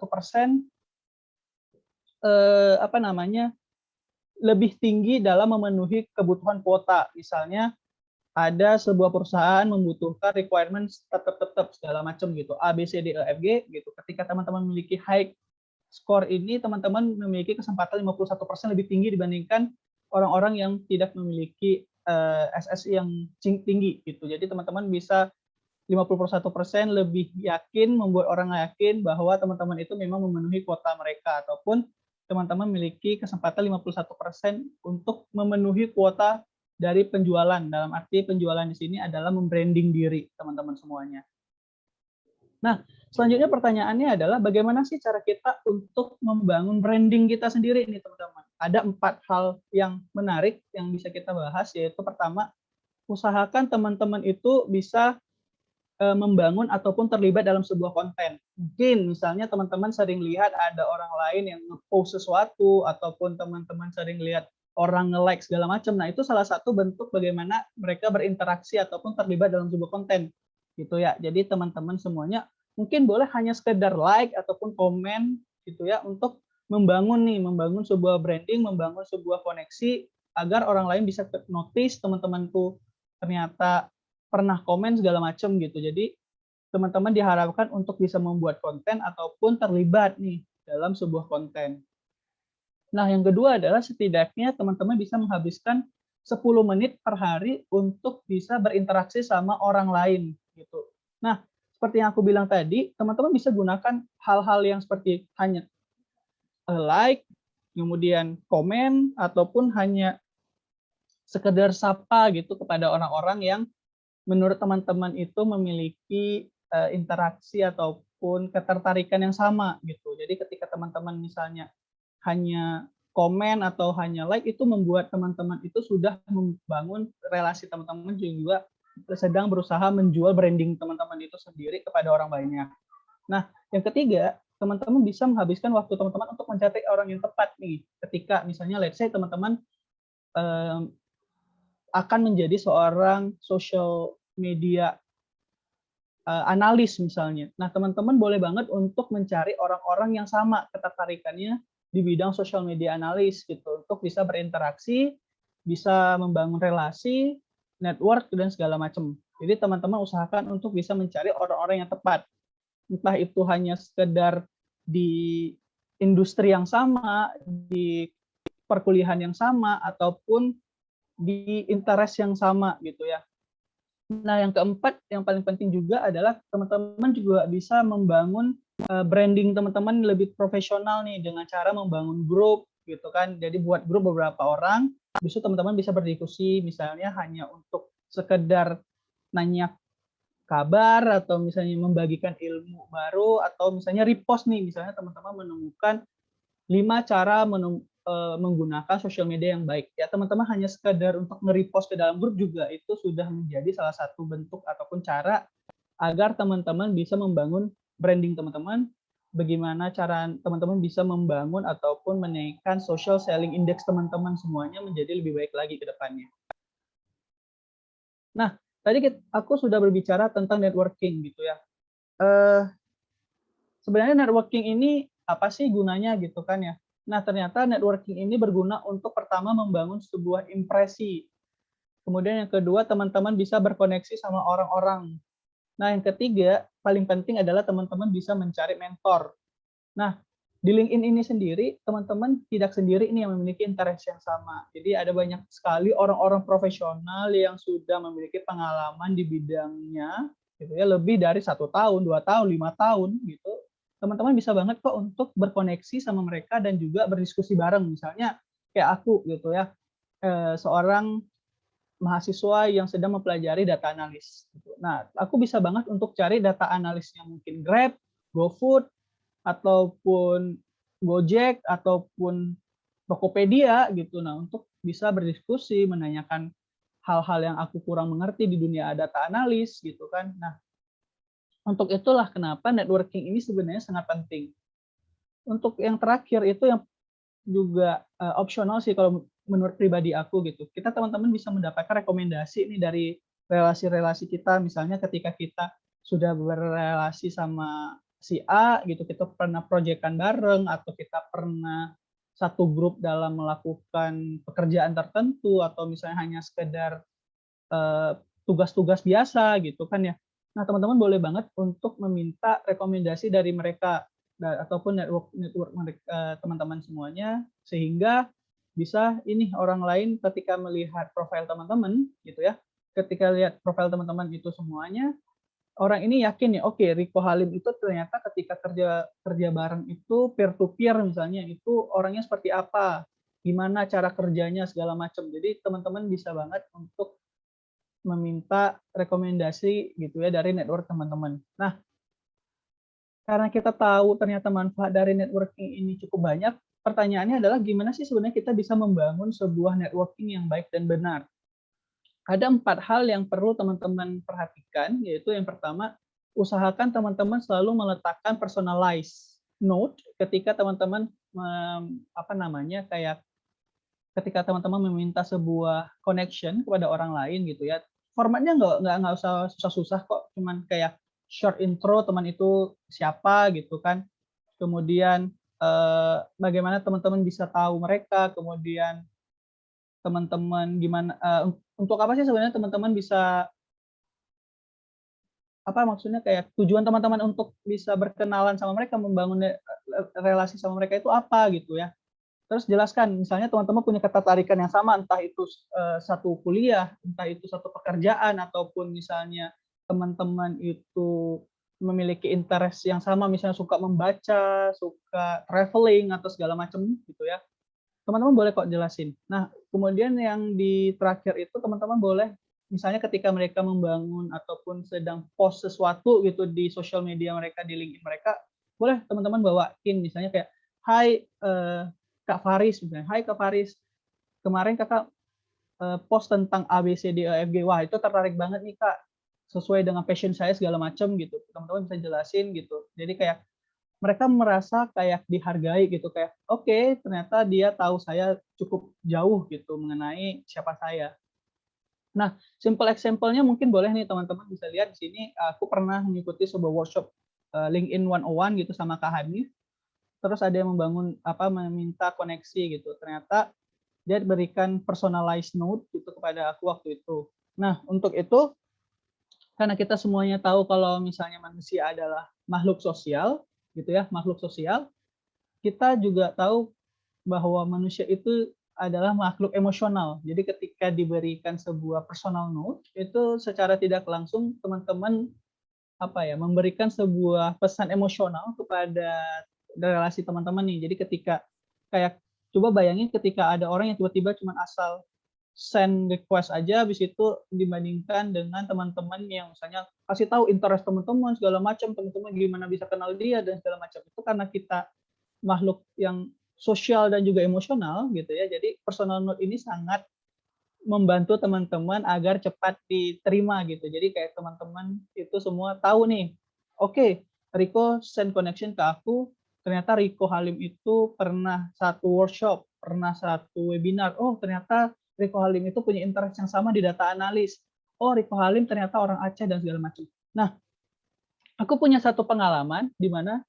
lebih tinggi dalam memenuhi kebutuhan kuota. Misalnya ada sebuah perusahaan membutuhkan requirements tetap segala macam gitu, A, B, C, D, E, F, G gitu. Ketika teman-teman memiliki high score ini, teman-teman memiliki kesempatan 51% lebih tinggi dibandingkan orang-orang yang tidak memiliki SSI yang tinggi gitu. Jadi teman-teman bisa 51% lebih yakin, membuat orang yakin bahwa teman-teman itu memang memenuhi kuota mereka, ataupun teman-teman memiliki kesempatan 51% untuk memenuhi kuota dari penjualan. Dalam arti penjualan di sini adalah membranding diri teman-teman semuanya. Nah, selanjutnya pertanyaannya adalah bagaimana sih cara kita untuk membangun branding kita sendiri ini teman-teman. Ada 4 hal yang menarik yang bisa kita bahas, yaitu pertama, usahakan teman-teman itu bisa membangun ataupun terlibat dalam sebuah konten. Mungkin misalnya teman-teman sering lihat ada orang lain yang nge-post sesuatu, ataupun teman-teman sering lihat orang nge-like segala macam. Nah, itu salah satu bentuk bagaimana mereka berinteraksi ataupun terlibat dalam sebuah konten. Gitu ya. Jadi teman-teman semuanya mungkin boleh hanya sekedar like ataupun komen gitu ya untuk membangun sebuah branding, membangun sebuah koneksi agar orang lain bisa notice teman-temanku ternyata pernah komen segala macam gitu. Jadi teman-teman diharapkan untuk bisa membuat konten ataupun terlibat nih dalam sebuah konten. Nah, yang kedua adalah setidaknya teman-teman bisa menghabiskan 10 menit per hari untuk bisa berinteraksi sama orang lain gitu. Nah, seperti yang aku bilang tadi, teman-teman bisa gunakan hal-hal yang seperti hanya like, kemudian komen, ataupun hanya sekedar sapa gitu kepada orang-orang yang menurut teman-teman itu memiliki interaksi ataupun ketertarikan yang sama gitu. Jadi ketika teman-teman misalnya hanya komen atau hanya like, itu membuat teman-teman itu sudah membangun relasi teman-teman juga sedang berusaha menjual branding teman-teman itu sendiri kepada orang banyak. Nah, yang ketiga, teman-teman bisa menghabiskan waktu teman-teman untuk mencari orang yang tepat nih. Ketika misalnya let's say teman-teman akan menjadi seorang social media analis misalnya. Nah, teman-teman boleh banget untuk mencari orang-orang yang sama ketertarikannya di bidang social media analis gitu, untuk bisa berinteraksi, bisa membangun relasi, network dan segala macam. Jadi teman-teman usahakan untuk bisa mencari orang-orang yang tepat. Entah itu hanya sekedar di industri yang sama, di perkuliahan yang sama, ataupun di interest yang sama gitu ya. Nah, yang keempat, yang paling penting juga adalah teman-teman juga bisa membangun branding teman-teman lebih profesional nih dengan cara membangun grup gitu kan. Jadi buat grup beberapa orang, bisa teman-teman bisa berdiskusi misalnya hanya untuk sekedar nanya kabar atau misalnya membagikan ilmu baru atau misalnya repost nih, misalnya teman-teman menemukan 5 cara menggunakan sosial media yang baik. Ya, teman-teman hanya sekadar untuk nge-repost ke dalam grup juga itu sudah menjadi salah satu bentuk ataupun cara agar teman-teman bisa membangun branding teman-teman, bagaimana cara teman-teman bisa membangun ataupun menaikkan social selling index teman-teman semuanya menjadi lebih baik lagi ke depannya. Nah, tadi aku sudah berbicara tentang networking gitu ya. Sebenarnya networking ini apa sih gunanya gitu kan ya. Nah, ternyata networking ini berguna untuk pertama membangun sebuah impresi. Kemudian yang kedua, teman-teman bisa berkoneksi sama orang-orang. Nah, yang ketiga, paling penting adalah teman-teman bisa mencari mentor. Nah, di LinkedIn ini sendiri, teman-teman tidak sendiri ini yang memiliki interest yang sama. Jadi ada banyak sekali orang-orang profesional yang sudah memiliki pengalaman di bidangnya, gitu ya, lebih dari 1 tahun, 2 tahun, 5 tahun, gitu. Teman-teman bisa banget kok untuk berkoneksi sama mereka dan juga berdiskusi bareng. Misalnya kayak aku, gitu ya, seorang mahasiswa yang sedang mempelajari data analis. Nah, aku bisa banget untuk cari data analisnya mungkin Grab, GoFood, ataupun Gojek, ataupun Tokopedia gitu. Nah, untuk bisa berdiskusi, menanyakan hal-hal yang aku kurang mengerti di dunia data analis gitu kan. Nah, untuk itulah kenapa networking ini sebenarnya sangat penting. Untuk yang terakhir itu yang juga opsional sih kalau menurut pribadi aku gitu. Kita teman-teman bisa mendapatkan rekomendasi nih dari relasi-relasi kita, misalnya ketika kita sudah berrelasi sama si A gitu, kita pernah proyekan bareng atau kita pernah satu grup dalam melakukan pekerjaan tertentu atau misalnya hanya sekedar tugas-tugas biasa gitu kan ya. Nah, teman-teman boleh banget untuk meminta rekomendasi dari mereka ataupun network teman-teman semuanya, sehingga bisa ini orang lain ketika melihat profil teman-teman gitu ya, ketika lihat profil teman-teman itu semuanya, orang ini yakin ya, oke, Rico Halim itu ternyata ketika kerja kerja bareng itu peer to peer misalnya, itu orangnya seperti apa, gimana cara kerjanya segala macam. Jadi teman-teman bisa banget untuk meminta rekomendasi gitu ya dari network teman-teman. Nah, karena kita tahu ternyata manfaat dari networking ini cukup banyak, pertanyaannya adalah gimana sih sebenarnya kita bisa membangun sebuah networking yang baik dan benar. Ada 4 hal yang perlu teman-teman perhatikan, yaitu yang pertama, usahakan teman-teman selalu meletakkan personalized note ketika teman-teman kayak ketika teman-teman meminta sebuah connection kepada orang lain gitu ya. Formatnya nggak usah susah-susah kok, cuman kayak short intro teman itu siapa gitu kan. Kemudian bagaimana teman-teman bisa tahu mereka, kemudian teman-teman gimana untuk apa sih sebenarnya teman-teman bisa apa maksudnya kayak tujuan teman-teman untuk bisa berkenalan sama mereka, membangun relasi sama mereka itu apa gitu ya. Terus jelaskan, misalnya teman-teman punya ketertarikan yang sama, entah itu satu kuliah, entah itu satu pekerjaan, ataupun misalnya teman-teman itu memiliki interest yang sama, misalnya suka membaca, suka traveling, atau segala macam gitu ya. Teman-teman boleh kok jelasin. Nah, kemudian yang di terakhir itu teman-teman boleh, misalnya ketika mereka membangun ataupun sedang post sesuatu gitu di sosial media mereka, di LinkedIn mereka, boleh teman-teman bawain, misalnya kayak, hai Kak Faris, misalnya, hai Kak Faris, kemarin kakak post tentang A, B, C, D, E, F, G, wah itu tertarik banget nih Kak, sesuai dengan passion saya segala macam gitu, teman-teman bisa jelasin gitu. Jadi kayak mereka merasa kayak dihargai gitu, kayak oke, ternyata dia tahu saya cukup jauh gitu mengenai siapa saya. Nah, simple example-nya mungkin boleh nih teman-teman bisa lihat di sini, aku pernah mengikuti sebuah workshop LinkedIn 101 gitu sama Kak Hanif. Terus ada yang meminta koneksi gitu. Ternyata dia berikan personalized note gitu kepada aku waktu itu. Nah, untuk itu karena kita semuanya tahu kalau misalnya manusia adalah makhluk sosial gitu ya, makhluk sosial, kita juga tahu bahwa manusia itu adalah makhluk emosional. Jadi ketika diberikan sebuah personal note, itu secara tidak langsung teman-teman memberikan sebuah pesan emosional kepada relasi teman-teman nih. Jadi ketika kayak coba bayangin ketika ada orang yang tiba-tiba cuma asal send request aja, habis itu dibandingkan dengan teman-teman yang misalnya kasih tahu interest teman-teman segala macam, teman-teman gimana bisa kenal dia dan segala macam. Itu karena kita makhluk yang sosial dan juga emosional gitu ya. Jadi personal note ini sangat membantu teman-teman agar cepat diterima gitu. Jadi kayak teman-teman itu semua tahu nih, oke, Riko send connection ke aku, ternyata Riko Halim itu pernah satu workshop, pernah satu webinar. Oh, ternyata Riko Halim itu punya interest yang sama di data analis. Oh, Riko Halim ternyata orang Aceh dan segala macam. Nah, aku punya satu pengalaman di mana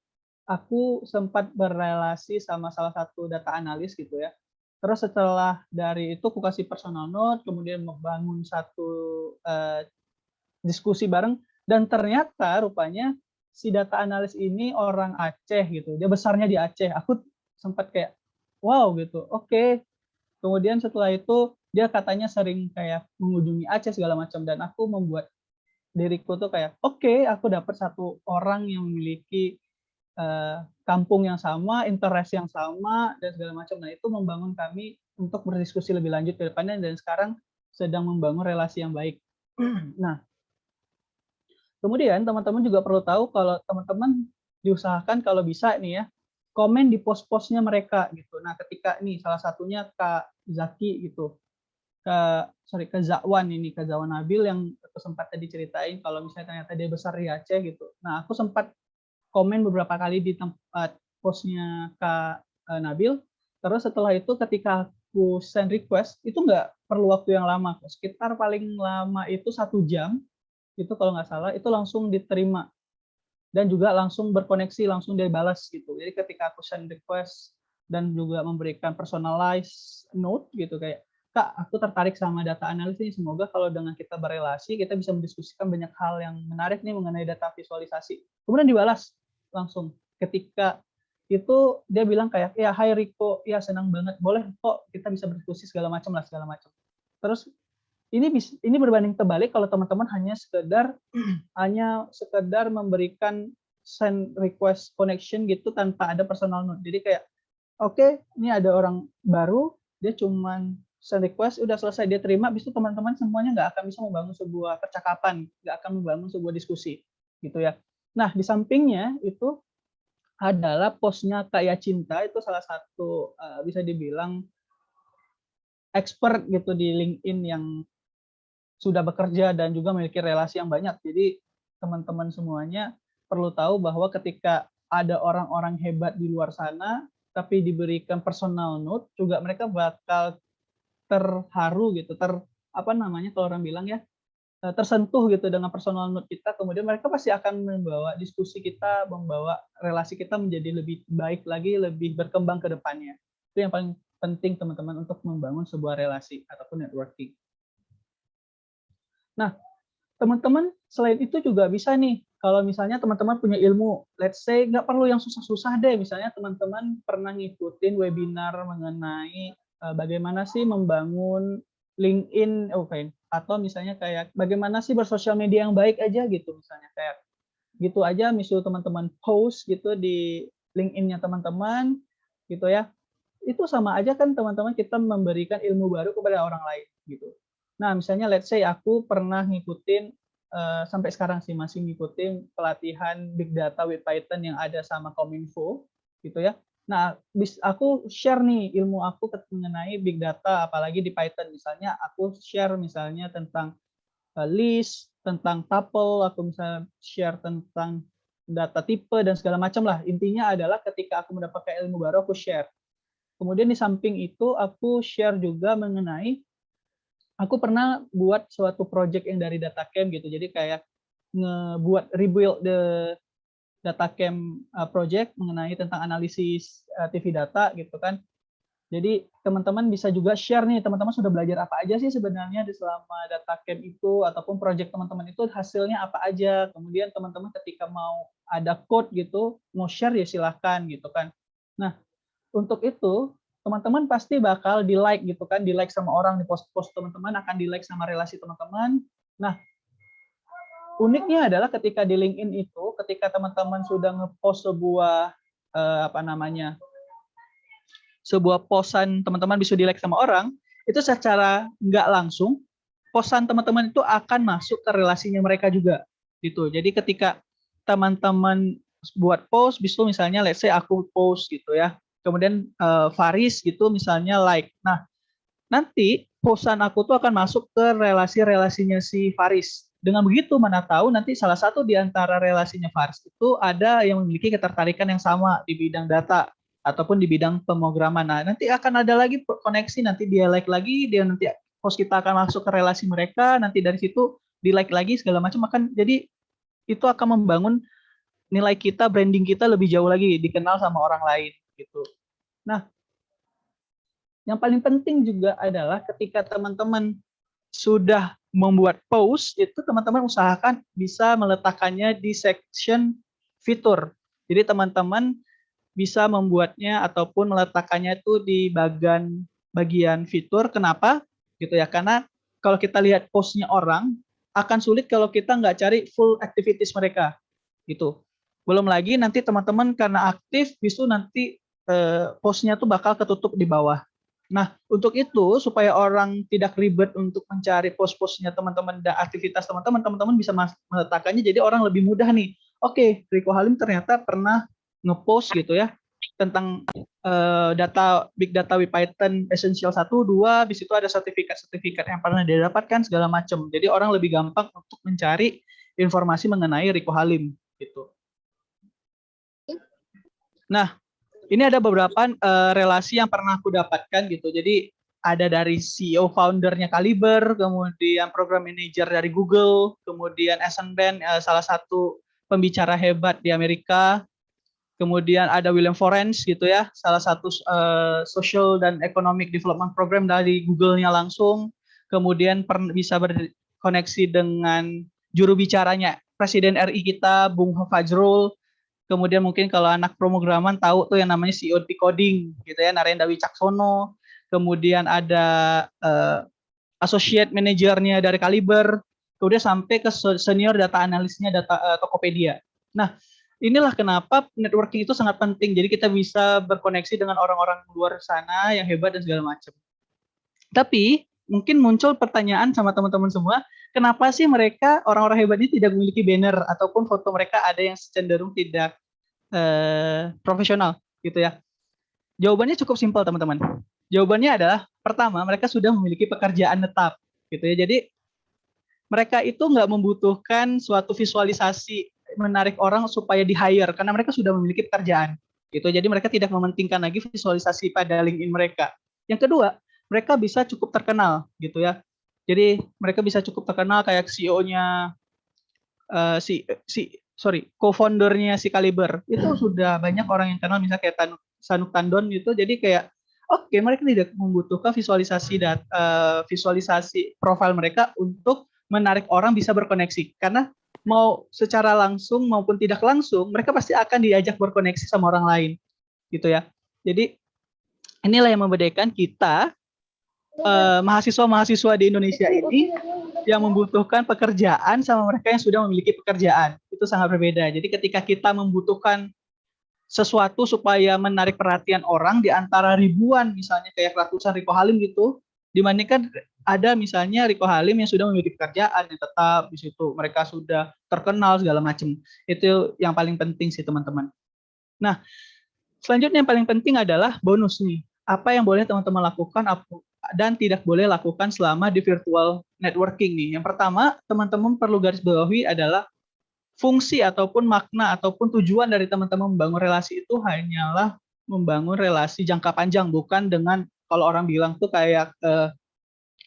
aku sempat berrelasi sama salah satu data analis gitu ya. Terus setelah dari itu aku kasih personal note, kemudian membangun satu diskusi bareng, dan ternyata rupanya si data analis ini orang Aceh gitu. Dia besarnya di Aceh. Aku sempat kayak wow gitu. Oke. Kemudian setelah itu dia katanya sering kayak mengunjungi Aceh segala macam, dan aku membuat diriku tuh kayak oke, aku dapat satu orang yang memiliki kampung yang sama, interest yang sama, dan segala macam. Nah, itu membangun kami untuk berdiskusi lebih lanjut ke depannya, dan sekarang sedang membangun relasi yang baik. Nah, kemudian teman-teman juga perlu tahu kalau teman-teman diusahakan kalau bisa nih ya, komen di post-postnya mereka gitu. Nah, ketika nih salah satunya Kak Zaki gitu, Kak Zakwan ini, Kak Zakwan Nabil yang aku sempat tadi ceritain kalau misalnya ternyata dia besar di Aceh gitu. Nah, aku sempat komen beberapa kali di tempat postnya Kak Nabil. Terus setelah itu ketika aku send request, itu nggak perlu waktu yang lama. Sekitar paling lama itu 1 jam, itu kalau nggak salah, itu langsung diterima. Dan juga langsung berkoneksi, langsung dia balas gitu. Jadi ketika aku send request dan juga memberikan personalized note gitu, kayak, Kak, aku tertarik sama data analis ini. Semoga kalau dengan kita berelasi, kita bisa mendiskusikan banyak hal yang menarik nih mengenai data visualisasi. Kemudian dibalas langsung. Ketika itu dia bilang kayak, ya hai Riko, ya senang banget, boleh kok kita bisa berdiskusi segala macam lah, segala macam. Terus ini berbanding terbalik kalau teman-teman hanya sekedar memberikan send request connection gitu tanpa ada personal note. Jadi kayak oke, ini ada orang baru, dia cuman send request, udah selesai, dia terima, habis itu teman-teman semuanya nggak akan bisa membangun sebuah percakapan, nggak akan membangun sebuah diskusi, gitu ya. Nah, di sampingnya itu adalah postnya Kak Cinta, itu salah satu bisa dibilang expert gitu di LinkedIn yang sudah bekerja dan juga memiliki relasi yang banyak. Jadi teman-teman semuanya perlu tahu bahwa ketika ada orang-orang hebat di luar sana, tapi diberikan personal note, juga mereka bakal terharu gitu, kalau orang bilang ya, tersentuh gitu dengan personal note kita. Kemudian mereka pasti akan membawa diskusi kita, membawa relasi kita menjadi lebih baik lagi, lebih berkembang ke depannya. Itu yang paling penting teman-teman untuk membangun sebuah relasi ataupun networking. Nah, teman-teman selain itu juga bisa nih, kalau misalnya teman-teman punya ilmu, let's say nggak perlu yang susah-susah deh, misalnya teman-teman pernah ngikutin webinar mengenai bagaimana sih membangun LinkedIn, atau misalnya kayak bagaimana sih bersosial media yang baik aja gitu, misalnya kayak gitu aja, misalnya teman-teman post gitu di LinkedIn-nya teman-teman, gitu ya, itu sama aja kan teman-teman kita memberikan ilmu baru kepada orang lain gitu. Nah, misalnya let's say aku pernah ngikutin sampai sekarang sih masih ngikutin pelatihan Big Data with Python yang ada sama Kominfo gitu ya. Nah, aku share nih ilmu aku mengenai Big Data apalagi di Python, misalnya aku share misalnya tentang list, tentang tuple, aku misalnya share tentang data tipe dan segala macam lah. Intinya adalah ketika aku mendapatkan ilmu baru aku share. Kemudian di samping itu aku share juga mengenai aku pernah buat suatu project yang dari DataCamp gitu. Jadi kayak ngebuat rebuild the DataCamp project mengenai tentang analisis TV data gitu kan. Jadi teman-teman bisa juga share nih, teman-teman sudah belajar apa aja sih sebenarnya di selama DataCamp itu, ataupun project teman-teman itu hasilnya apa aja. Kemudian teman-teman ketika mau ada code gitu, mau share ya silahkan gitu kan. Nah, untuk itu teman-teman pasti bakal di-like gitu kan, di-like sama orang, di post-post teman-teman akan di-like sama relasi teman-teman. Nah, uniknya adalah ketika di LinkedIn itu, ketika teman-teman sudah nge-post sebuah sebuah posan teman-teman bisa di-like sama orang, itu secara nggak langsung posan teman-teman itu akan masuk ke relasinya mereka juga gitu. Jadi ketika teman-teman buat post, bisa misalnya let's say aku post gitu ya, kemudian Faris gitu misalnya like. Nah, nanti posan aku tuh akan masuk ke relasi-relasinya si Faris. Dengan begitu, mana tahu nanti salah satu di antara relasinya Faris itu ada yang memiliki ketertarikan yang sama di bidang data ataupun di bidang pemrograman. Nah, nanti akan ada lagi koneksi, nanti dia like lagi, dia nanti post kita akan masuk ke relasi mereka, nanti dari situ di like lagi segala macam akan jadi itu akan membangun nilai kita, branding kita lebih jauh lagi, dikenal sama orang lain gitu. Nah, yang paling penting juga adalah ketika teman-teman sudah membuat post, itu teman-teman usahakan bisa meletakkannya di section fitur. Jadi teman-teman bisa membuatnya ataupun meletakkannya itu di bagian fitur. Kenapa? Gitu ya. Karena kalau kita lihat postnya orang, akan sulit kalau kita nggak cari full activities mereka. Gitu. Belum lagi nanti teman-teman karena aktif, justru nanti postnya tuh bakal ketutup di bawah. Nah, untuk itu supaya orang tidak ribet untuk mencari post-postnya teman-teman dan aktivitas teman-teman bisa meletakkannya jadi orang lebih mudah nih. Oke, Riko Halim ternyata pernah ngepost gitu ya tentang data big data with Python essential 1 2, di situ ada sertifikat-sertifikat yang pernah dia dapatkan segala macam. Jadi orang lebih gampang untuk mencari informasi mengenai Riko Halim gitu. Nah, ini ada beberapa relasi yang pernah aku dapatkan gitu. Jadi ada dari CEO foundernya Caliber, kemudian program manager dari Google, kemudian Essen Ben, salah satu pembicara hebat di Amerika, kemudian ada William Forens gitu ya, salah satu social dan economic development program dari Google-nya langsung, kemudian bisa berkoneksi dengan juru bicaranya Presiden RI kita, Bung Fajrul. Kemudian mungkin kalau anak pemrograman tahu tuh yang namanya CEO Coding gitu ya, Narendra Wicaksono. Kemudian ada associate manajernya dari Caliber. Kemudian sampai ke senior data analisnya Tokopedia. Nah, inilah kenapa networking itu sangat penting. Jadi kita bisa berkoneksi dengan orang-orang luar sana yang hebat dan segala macam. Tapi mungkin muncul pertanyaan sama teman-teman semua, kenapa sih mereka orang-orang hebat ini tidak memiliki banner ataupun foto mereka ada yang cenderung tidak profesional gitu ya? Jawabannya cukup simpel teman-teman. Jawabannya adalah pertama mereka sudah memiliki pekerjaan tetap gitu ya. Jadi mereka itu nggak membutuhkan suatu visualisasi menarik orang supaya di hire karena mereka sudah memiliki pekerjaan gitu. Jadi mereka tidak mementingkan lagi visualisasi pada LinkedIn mereka. Yang kedua, mereka bisa cukup terkenal gitu ya. Jadi mereka bisa cukup terkenal kayak CEO-nya co-foundernya si Caliber itu sudah banyak orang yang kenal, misalnya kayak Sanuk Tandon gitu. Jadi kayak oke, mereka tidak membutuhkan visualisasi profil mereka untuk menarik orang bisa berkoneksi, karena mau secara langsung maupun tidak langsung mereka pasti akan diajak berkoneksi sama orang lain gitu ya. Jadi inilah yang membedakan kita mahasiswa-mahasiswa di Indonesia ini yang membutuhkan pekerjaan sama mereka yang sudah memiliki pekerjaan. Itu sangat berbeda. Jadi ketika kita membutuhkan sesuatu supaya menarik perhatian orang di antara ribuan, misalnya kayak ratusan Riko Halim gitu, dibandingkan ada misalnya Riko Halim yang sudah memiliki pekerjaan yang tetap di situ, mereka sudah terkenal segala macam. Itu yang paling penting sih teman-teman. Nah, selanjutnya yang paling penting adalah bonus nih. Apa yang boleh teman-teman lakukan dan tidak boleh lakukan selama di virtual networking nih. Yang pertama, teman-teman perlu garis bawahi adalah fungsi ataupun makna ataupun tujuan dari teman-teman membangun relasi itu hanyalah membangun relasi jangka panjang, bukan dengan kalau orang bilang tuh kayak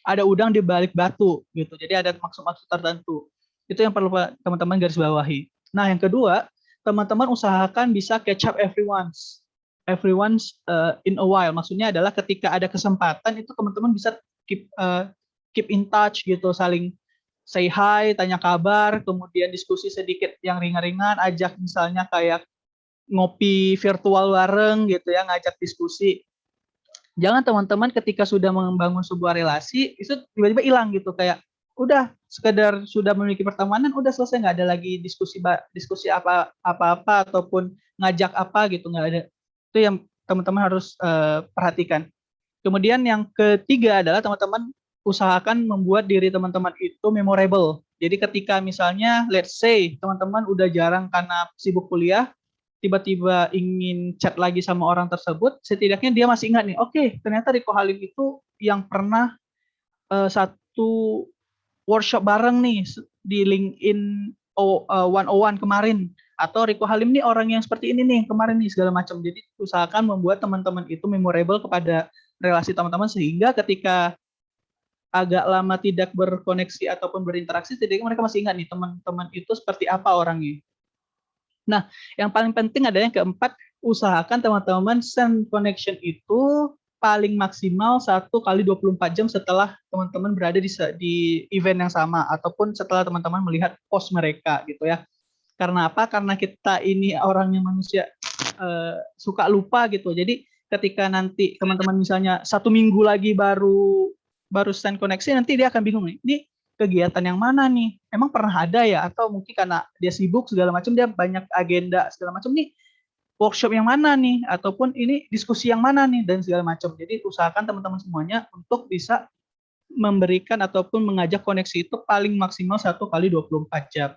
ada udang di balik batu gitu. Jadi ada maksud-maksud tertentu. Itu yang perlu teman-teman garis bawahi. Nah, yang kedua, teman-teman usahakan bisa catch up everyone's in a while. Maksudnya adalah ketika ada kesempatan itu teman-teman bisa keep in touch gitu, saling say hi, tanya kabar, kemudian diskusi sedikit yang ringan-ringan, ajak misalnya kayak ngopi virtual bareng gitu ya, ngajak diskusi. Jangan teman-teman ketika sudah membangun sebuah relasi itu tiba-tiba hilang gitu, kayak udah sekedar sudah memiliki pertemanan udah selesai, nggak ada lagi diskusi apa-apa ataupun ngajak apa gitu, nggak ada. Itu yang teman-teman harus perhatikan. Kemudian yang ketiga adalah teman-teman usahakan membuat diri teman-teman itu memorable. Jadi ketika misalnya let's say teman-teman udah jarang karena sibuk kuliah, tiba-tiba ingin chat lagi sama orang tersebut, setidaknya dia masih ingat nih, oke, ternyata Riko Halim itu yang pernah satu workshop bareng nih di LinkedIn 101 kemarin, atau Riko Halim nih orang yang seperti ini nih kemarin nih, segala macam. Jadi usahakan membuat teman-teman itu memorable kepada relasi teman-teman, sehingga ketika agak lama tidak berkoneksi ataupun berinteraksi, setidaknya mereka masih ingat nih teman-teman itu seperti apa orangnya. Nah, yang paling penting adalah yang keempat, usahakan teman-teman send connection itu paling maksimal 1 kali 24 jam setelah teman-teman berada di event yang sama, ataupun setelah teman-teman melihat post mereka gitu ya. Karena apa? Karena kita ini orangnya manusia suka lupa gitu. Jadi ketika nanti teman-teman misalnya 1 minggu lagi baru send koneksi, nanti dia akan bingung nih, ini kegiatan yang mana nih? Emang pernah ada ya? Atau mungkin karena dia sibuk segala macam, dia banyak agenda segala macam nih, workshop yang mana nih? Ataupun ini diskusi yang mana nih? Dan segala macam. Jadi usahakan teman-teman semuanya untuk bisa memberikan ataupun mengajak koneksi itu paling maksimal 1 kali 24 jam.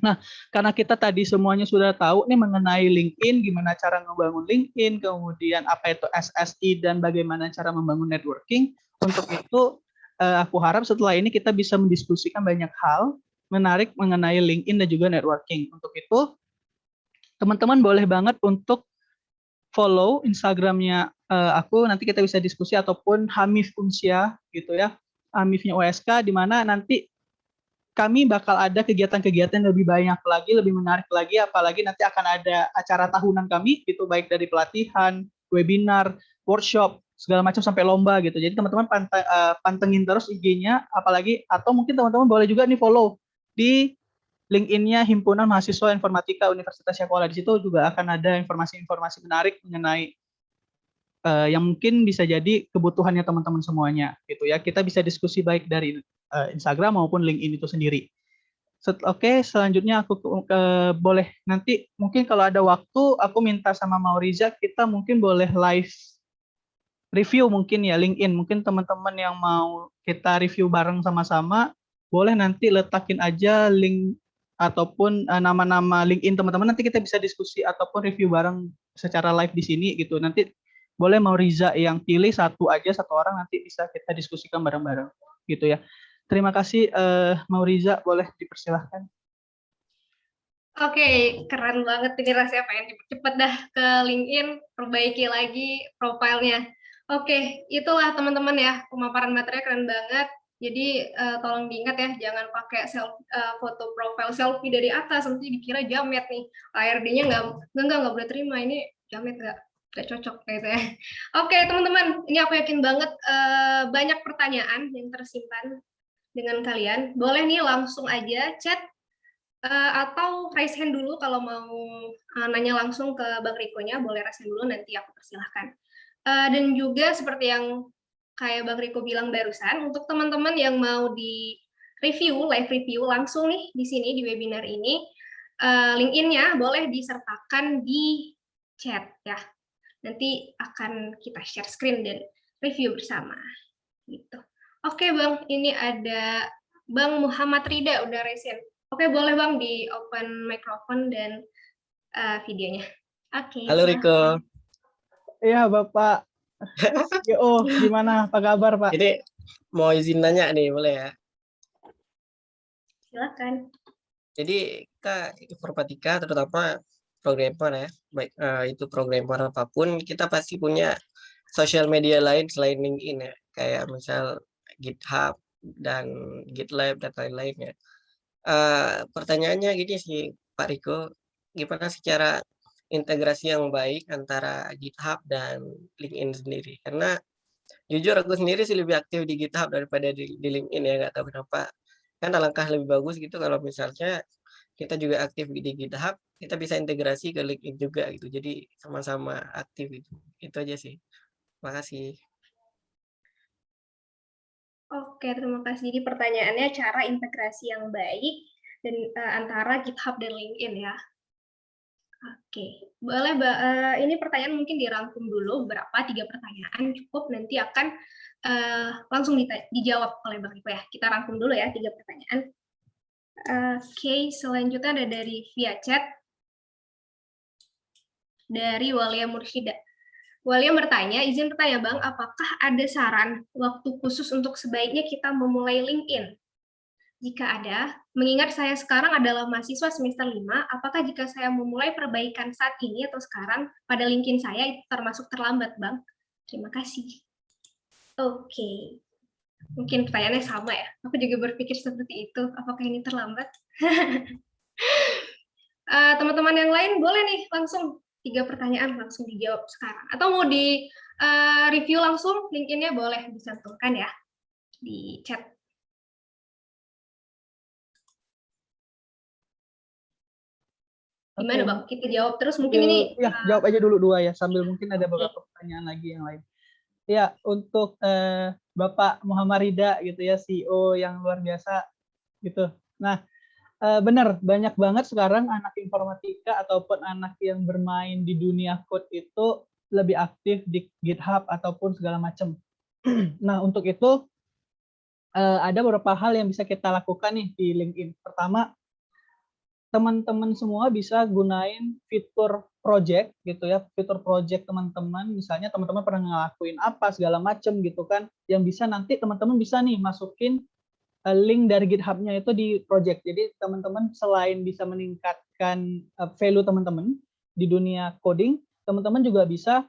Nah, karena kita tadi semuanya sudah tahu nih mengenai LinkedIn, gimana cara membangun LinkedIn, kemudian apa itu SSI, dan bagaimana cara membangun networking. Untuk itu, aku harap setelah ini kita bisa mendiskusikan banyak hal menarik mengenai LinkedIn dan juga networking. Untuk itu, teman-teman boleh banget untuk follow Instagramnya aku, nanti kita bisa diskusi, ataupun Hamif Unsia gitu ya, Hamifnya USK, di mana nanti kami bakal ada kegiatan-kegiatan lebih banyak lagi, lebih menarik lagi, apalagi nanti akan ada acara tahunan kami, itu baik dari pelatihan, webinar, workshop, segala macam sampai lomba gitu. Jadi teman-teman pantengin terus IG-nya, apalagi atau mungkin teman-teman boleh juga nih follow di LinkedIn-nya Himpunan Mahasiswa Informatika Universitas Syakuala. Di situ juga akan ada informasi-informasi menarik mengenai yang mungkin bisa jadi kebutuhannya teman-teman semuanya gitu ya. Kita bisa diskusi baik dari Instagram maupun LinkedIn itu sendiri. Oke, selanjutnya aku boleh nanti mungkin kalau ada waktu aku minta sama Mauriza, kita mungkin boleh live review mungkin ya LinkedIn. Mungkin teman-teman yang mau kita review bareng sama-sama, boleh nanti letakin aja link ataupun nama-nama LinkedIn teman-teman, nanti kita bisa diskusi ataupun review bareng secara live di sini gitu. Nanti boleh Mauriza yang pilih satu aja, satu orang, nanti bisa kita diskusikan bareng-bareng gitu ya. Terima kasih Mauriza, boleh dipersilahkan. Oke, keren banget ini, rasanya pengen cepet dah ke LinkedIn, perbaiki lagi profilnya. Oke, itulah teman-teman ya, pemaparan materinya keren banget. Jadi tolong diingat ya, jangan pakai foto profil selfie dari atas, nanti dikira jamet nih. HRD-nya nggak boleh terima, ini jamet nggak cocok gitu ya. Oke teman-teman, ini aku yakin banget banyak pertanyaan yang tersimpan dengan kalian. Boleh nih langsung aja chat atau raise hand dulu kalau mau nanya langsung ke Bang Riko-nya, boleh raise hand dulu, nanti aku persilahkan. Dan juga seperti yang kayak Bang Riko bilang barusan, untuk teman-teman yang mau di review, live review langsung nih di sini di webinar ini, LinkedIn-nya boleh disertakan di chat ya. Nanti akan kita share screen dan review bersama. Gitu. Oke Bang, ini ada Bang Muhammad Rida udah raise hand. Oke, boleh Bang di open microphone dan videonya. Oke. Halo Riko. Iya Bapak. Yo, gimana? Apa kabar Pak? Ini mau izin nanya nih, boleh ya? Silakan. Jadi kita informatika terutama programmer ya, baik itu programmer apapun, kita pasti punya sosial media lain selain LinkedIn ya, kayak misal GitHub dan GitLab dan lain-lain ya. Pertanyaannya gini sih Pak Riko, gimana secara integrasi yang baik antara GitHub dan LinkedIn sendiri? Karena jujur aku sendiri sih lebih aktif di GitHub daripada di LinkedIn ya, nggak tahu kenapa. Kan alangkah lebih bagus gitu kalau misalnya kita juga aktif di GitHub, kita bisa integrasi ke LinkedIn juga gitu. Jadi sama-sama aktif gitu. Itu aja sih. Makasih. Oke, terima kasih. Jadi pertanyaannya cara integrasi yang baik dan antara GitHub dan LinkedIn ya. Oke, boleh ini pertanyaan mungkin dirangkum dulu berapa 3 pertanyaan cukup nanti akan langsung dijawab oleh Bang Riko ya. Kita rangkum dulu ya 3 pertanyaan. Oke, selanjutnya ada dari via chat dari Walia Mursyida. Walia bertanya, izin bertanya Bang, apakah ada saran waktu khusus untuk sebaiknya kita memulai LinkedIn? Jika ada, mengingat saya sekarang adalah mahasiswa semester 5, apakah jika saya memulai perbaikan saat ini atau sekarang pada LinkedIn saya itu termasuk terlambat, Bang? Terima kasih. Oke. Mungkin pertanyaannya sama ya. Aku juga berpikir seperti itu. Apakah ini terlambat? Teman-teman yang lain boleh nih langsung 3 pertanyaan langsung dijawab sekarang. Atau mau di review langsung LinkedIn-nya boleh dicantumkan ya di chat. Gimana Bang? Kita jawab terus mungkin ini. Ya, jawab aja dulu 2 ya, sambil mungkin ada beberapa pertanyaan lagi yang lain. Ya, untuk Bapak Muhammad Rida gitu ya, CEO yang luar biasa gitu. Nah, benar, banyak banget sekarang anak informatika ataupun anak yang bermain di dunia code itu lebih aktif di GitHub ataupun segala macam. Nah, untuk itu ada beberapa hal yang bisa kita lakukan nih di LinkedIn. Pertama, teman-teman semua bisa gunain fitur project gitu ya, fitur project teman-teman, misalnya teman-teman pernah ngelakuin apa segala macam gitu kan, yang bisa nanti teman-teman bisa nih masukin link dari GitHub-nya itu di project. Jadi teman-teman selain bisa meningkatkan value teman-teman di dunia coding, teman-teman juga bisa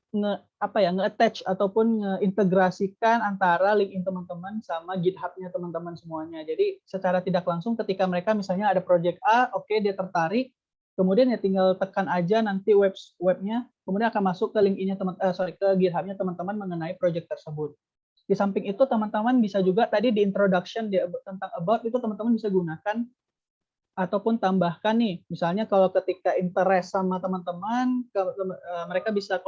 nge-attach ataupun nge-integrasikan antara LinkedIn teman-teman sama GitHub-nya teman-teman semuanya. Jadi secara tidak langsung ketika mereka misalnya ada project A, oke, dia tertarik, kemudian ya tinggal tekan aja nanti webnya, kemudian akan masuk ke LinkedIn-nya ke GitHub-nya teman-teman mengenai project tersebut. Di samping itu teman-teman bisa juga tadi di introduction tentang about itu teman-teman bisa gunakan ataupun tambahkan nih, misalnya kalau ketika interest sama teman-teman, mereka bisa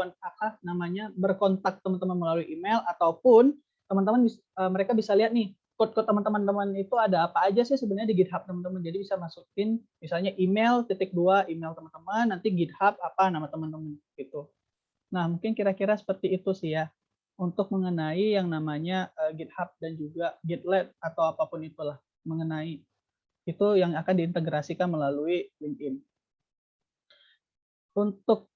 berkontak teman-teman melalui email, ataupun teman-teman mereka bisa lihat nih code-code teman-teman itu ada apa aja sih sebenarnya di GitHub teman-teman. Jadi bisa masukin misalnya email !2 email teman-teman, nanti GitHub apa nama teman-teman gitu. Nah, mungkin kira-kira seperti itu sih ya untuk mengenai yang namanya GitHub dan juga GitLab atau apapun itulah mengenai itu yang akan diintegrasikan melalui LinkedIn. Untuk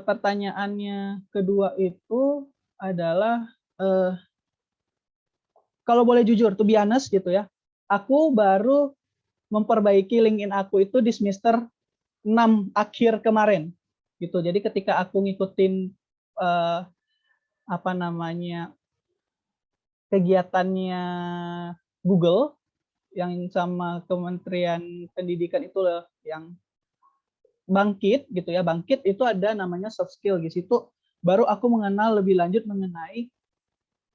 pertanyaannya kedua itu adalah kalau boleh jujur, to be honest gitu ya, aku baru memperbaiki LinkedIn aku itu di semester 6 akhir kemarin gitu. Jadi ketika aku ngikutin kegiatannya Google yang sama Kementerian Pendidikan itu loh, yang Bangkit gitu ya, Bangkit itu ada namanya soft skill di situ baru aku mengenal lebih lanjut mengenai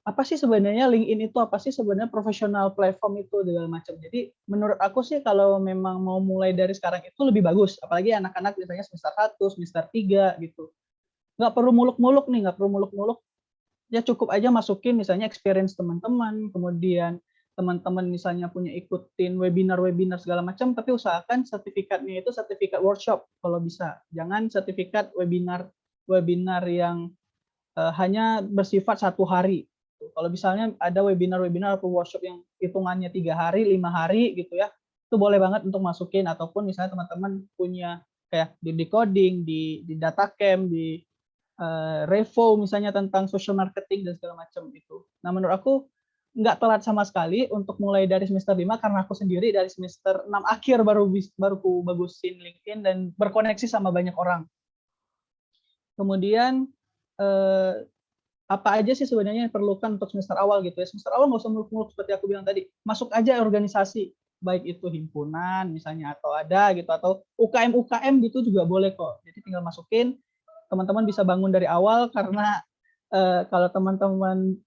apa sih sebenarnya LinkedIn itu, apa sih sebenarnya profesional platform itu segala macam. Jadi menurut aku sih kalau memang mau mulai dari sekarang itu lebih bagus, apalagi anak-anak misalnya semester 1, semester 3 gitu. Nggak perlu muluk-muluk nih, nggak perlu muluk-muluk. Ya cukup aja masukin misalnya experience teman-teman, kemudian teman-teman misalnya punya ikutin webinar-webinar segala macam, tapi usahakan sertifikatnya itu sertifikat workshop kalau bisa. Jangan sertifikat webinar yang hanya bersifat 1 hari. Kalau misalnya ada webinar-webinar atau workshop yang hitungannya 3 hari, 5 hari gitu ya, itu boleh banget untuk masukin, ataupun misalnya teman-teman punya kayak di coding, di Datacamp, di Revo misalnya tentang social marketing dan segala macam itu. Nah menurut aku nggak telat sama sekali untuk mulai dari semester 5 karena aku sendiri dari semester 6 akhir baru ku bagusin LinkedIn dan berkoneksi sama banyak orang. Kemudian apa aja sih sebenarnya yang diperlukan untuk semester awal gitu ya. Semester awal nggak usah muluk-muluk seperti aku bilang tadi. Masuk aja organisasi, baik itu himpunan misalnya atau ada gitu, atau UKM gitu juga boleh kok. Jadi tinggal masukin, teman-teman bisa bangun dari awal karena kalau teman-teman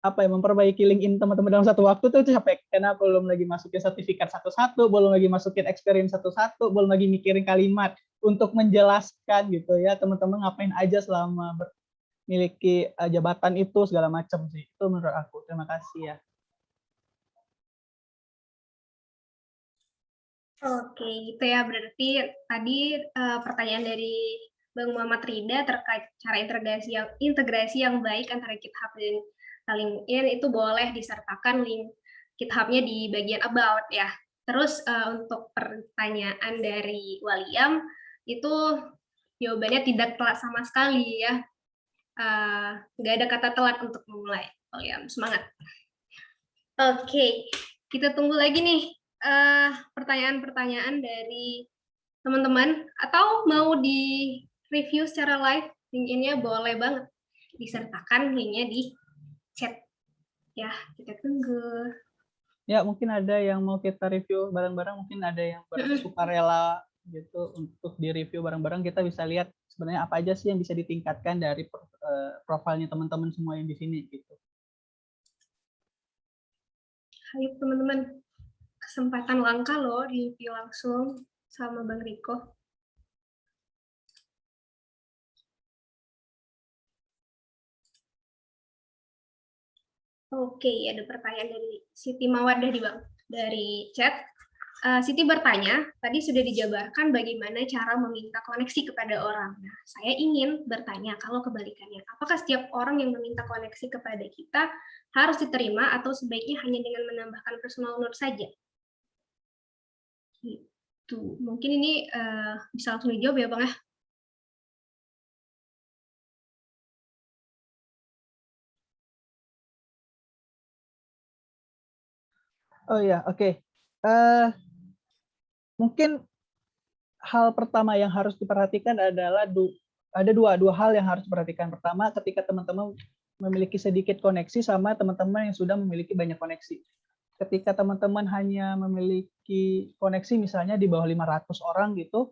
memperbaiki LinkedIn teman-teman dalam satu waktu tuh capek karena belum lagi masukin sertifikat satu-satu, belum lagi masukin experience satu-satu, belum lagi mikirin kalimat untuk menjelaskan gitu ya teman-teman ngapain aja selama memiliki jabatan itu segala macam sih. Itu menurut aku. Terima kasih ya. Oke, gitu ya. Berarti tadi pertanyaan dari Bang Muhammad Rida terkait cara integrasi yang baik antara GitHub dan LinkedIn itu boleh disertakan link GitHub-nya di bagian about ya. Terus untuk pertanyaan dari Waliam itu jawabannya tidak telat sama sekali ya. Nggak ada kata telat untuk memulai. Waliam, semangat. Oke, kita tunggu lagi nih pertanyaan-pertanyaan dari teman-teman, atau mau di review secara live LinkedIn-nya boleh banget disertakan linknya di chat ya. Kita tunggu. Ya, mungkin ada yang mau kita review bareng-bareng, mungkin ada yang sukarela gitu untuk di-review bareng-bareng. Kita bisa lihat sebenarnya apa aja sih yang bisa ditingkatkan dari profilnya teman-teman semua yang di sini gitu. Ayo teman-teman, kesempatan langka loh di review langsung sama Bang Riko. Oke, ada pertanyaan dari Siti Mawardah dari chat. Siti bertanya, tadi sudah dijabarkan bagaimana cara meminta koneksi kepada orang. Nah, saya ingin bertanya, kalau kebalikannya, apakah setiap orang yang meminta koneksi kepada kita harus diterima atau sebaiknya hanya dengan menambahkan personal note saja? Gitu. Mungkin ini bisa langsung dijawab ya, Bang ya? Oh ya, oke. Mungkin hal pertama yang harus diperhatikan adalah ada dua hal yang harus diperhatikan. Pertama, ketika teman-teman memiliki sedikit koneksi sama teman-teman yang sudah memiliki banyak koneksi. Ketika teman-teman hanya memiliki koneksi misalnya di bawah 500 orang gitu,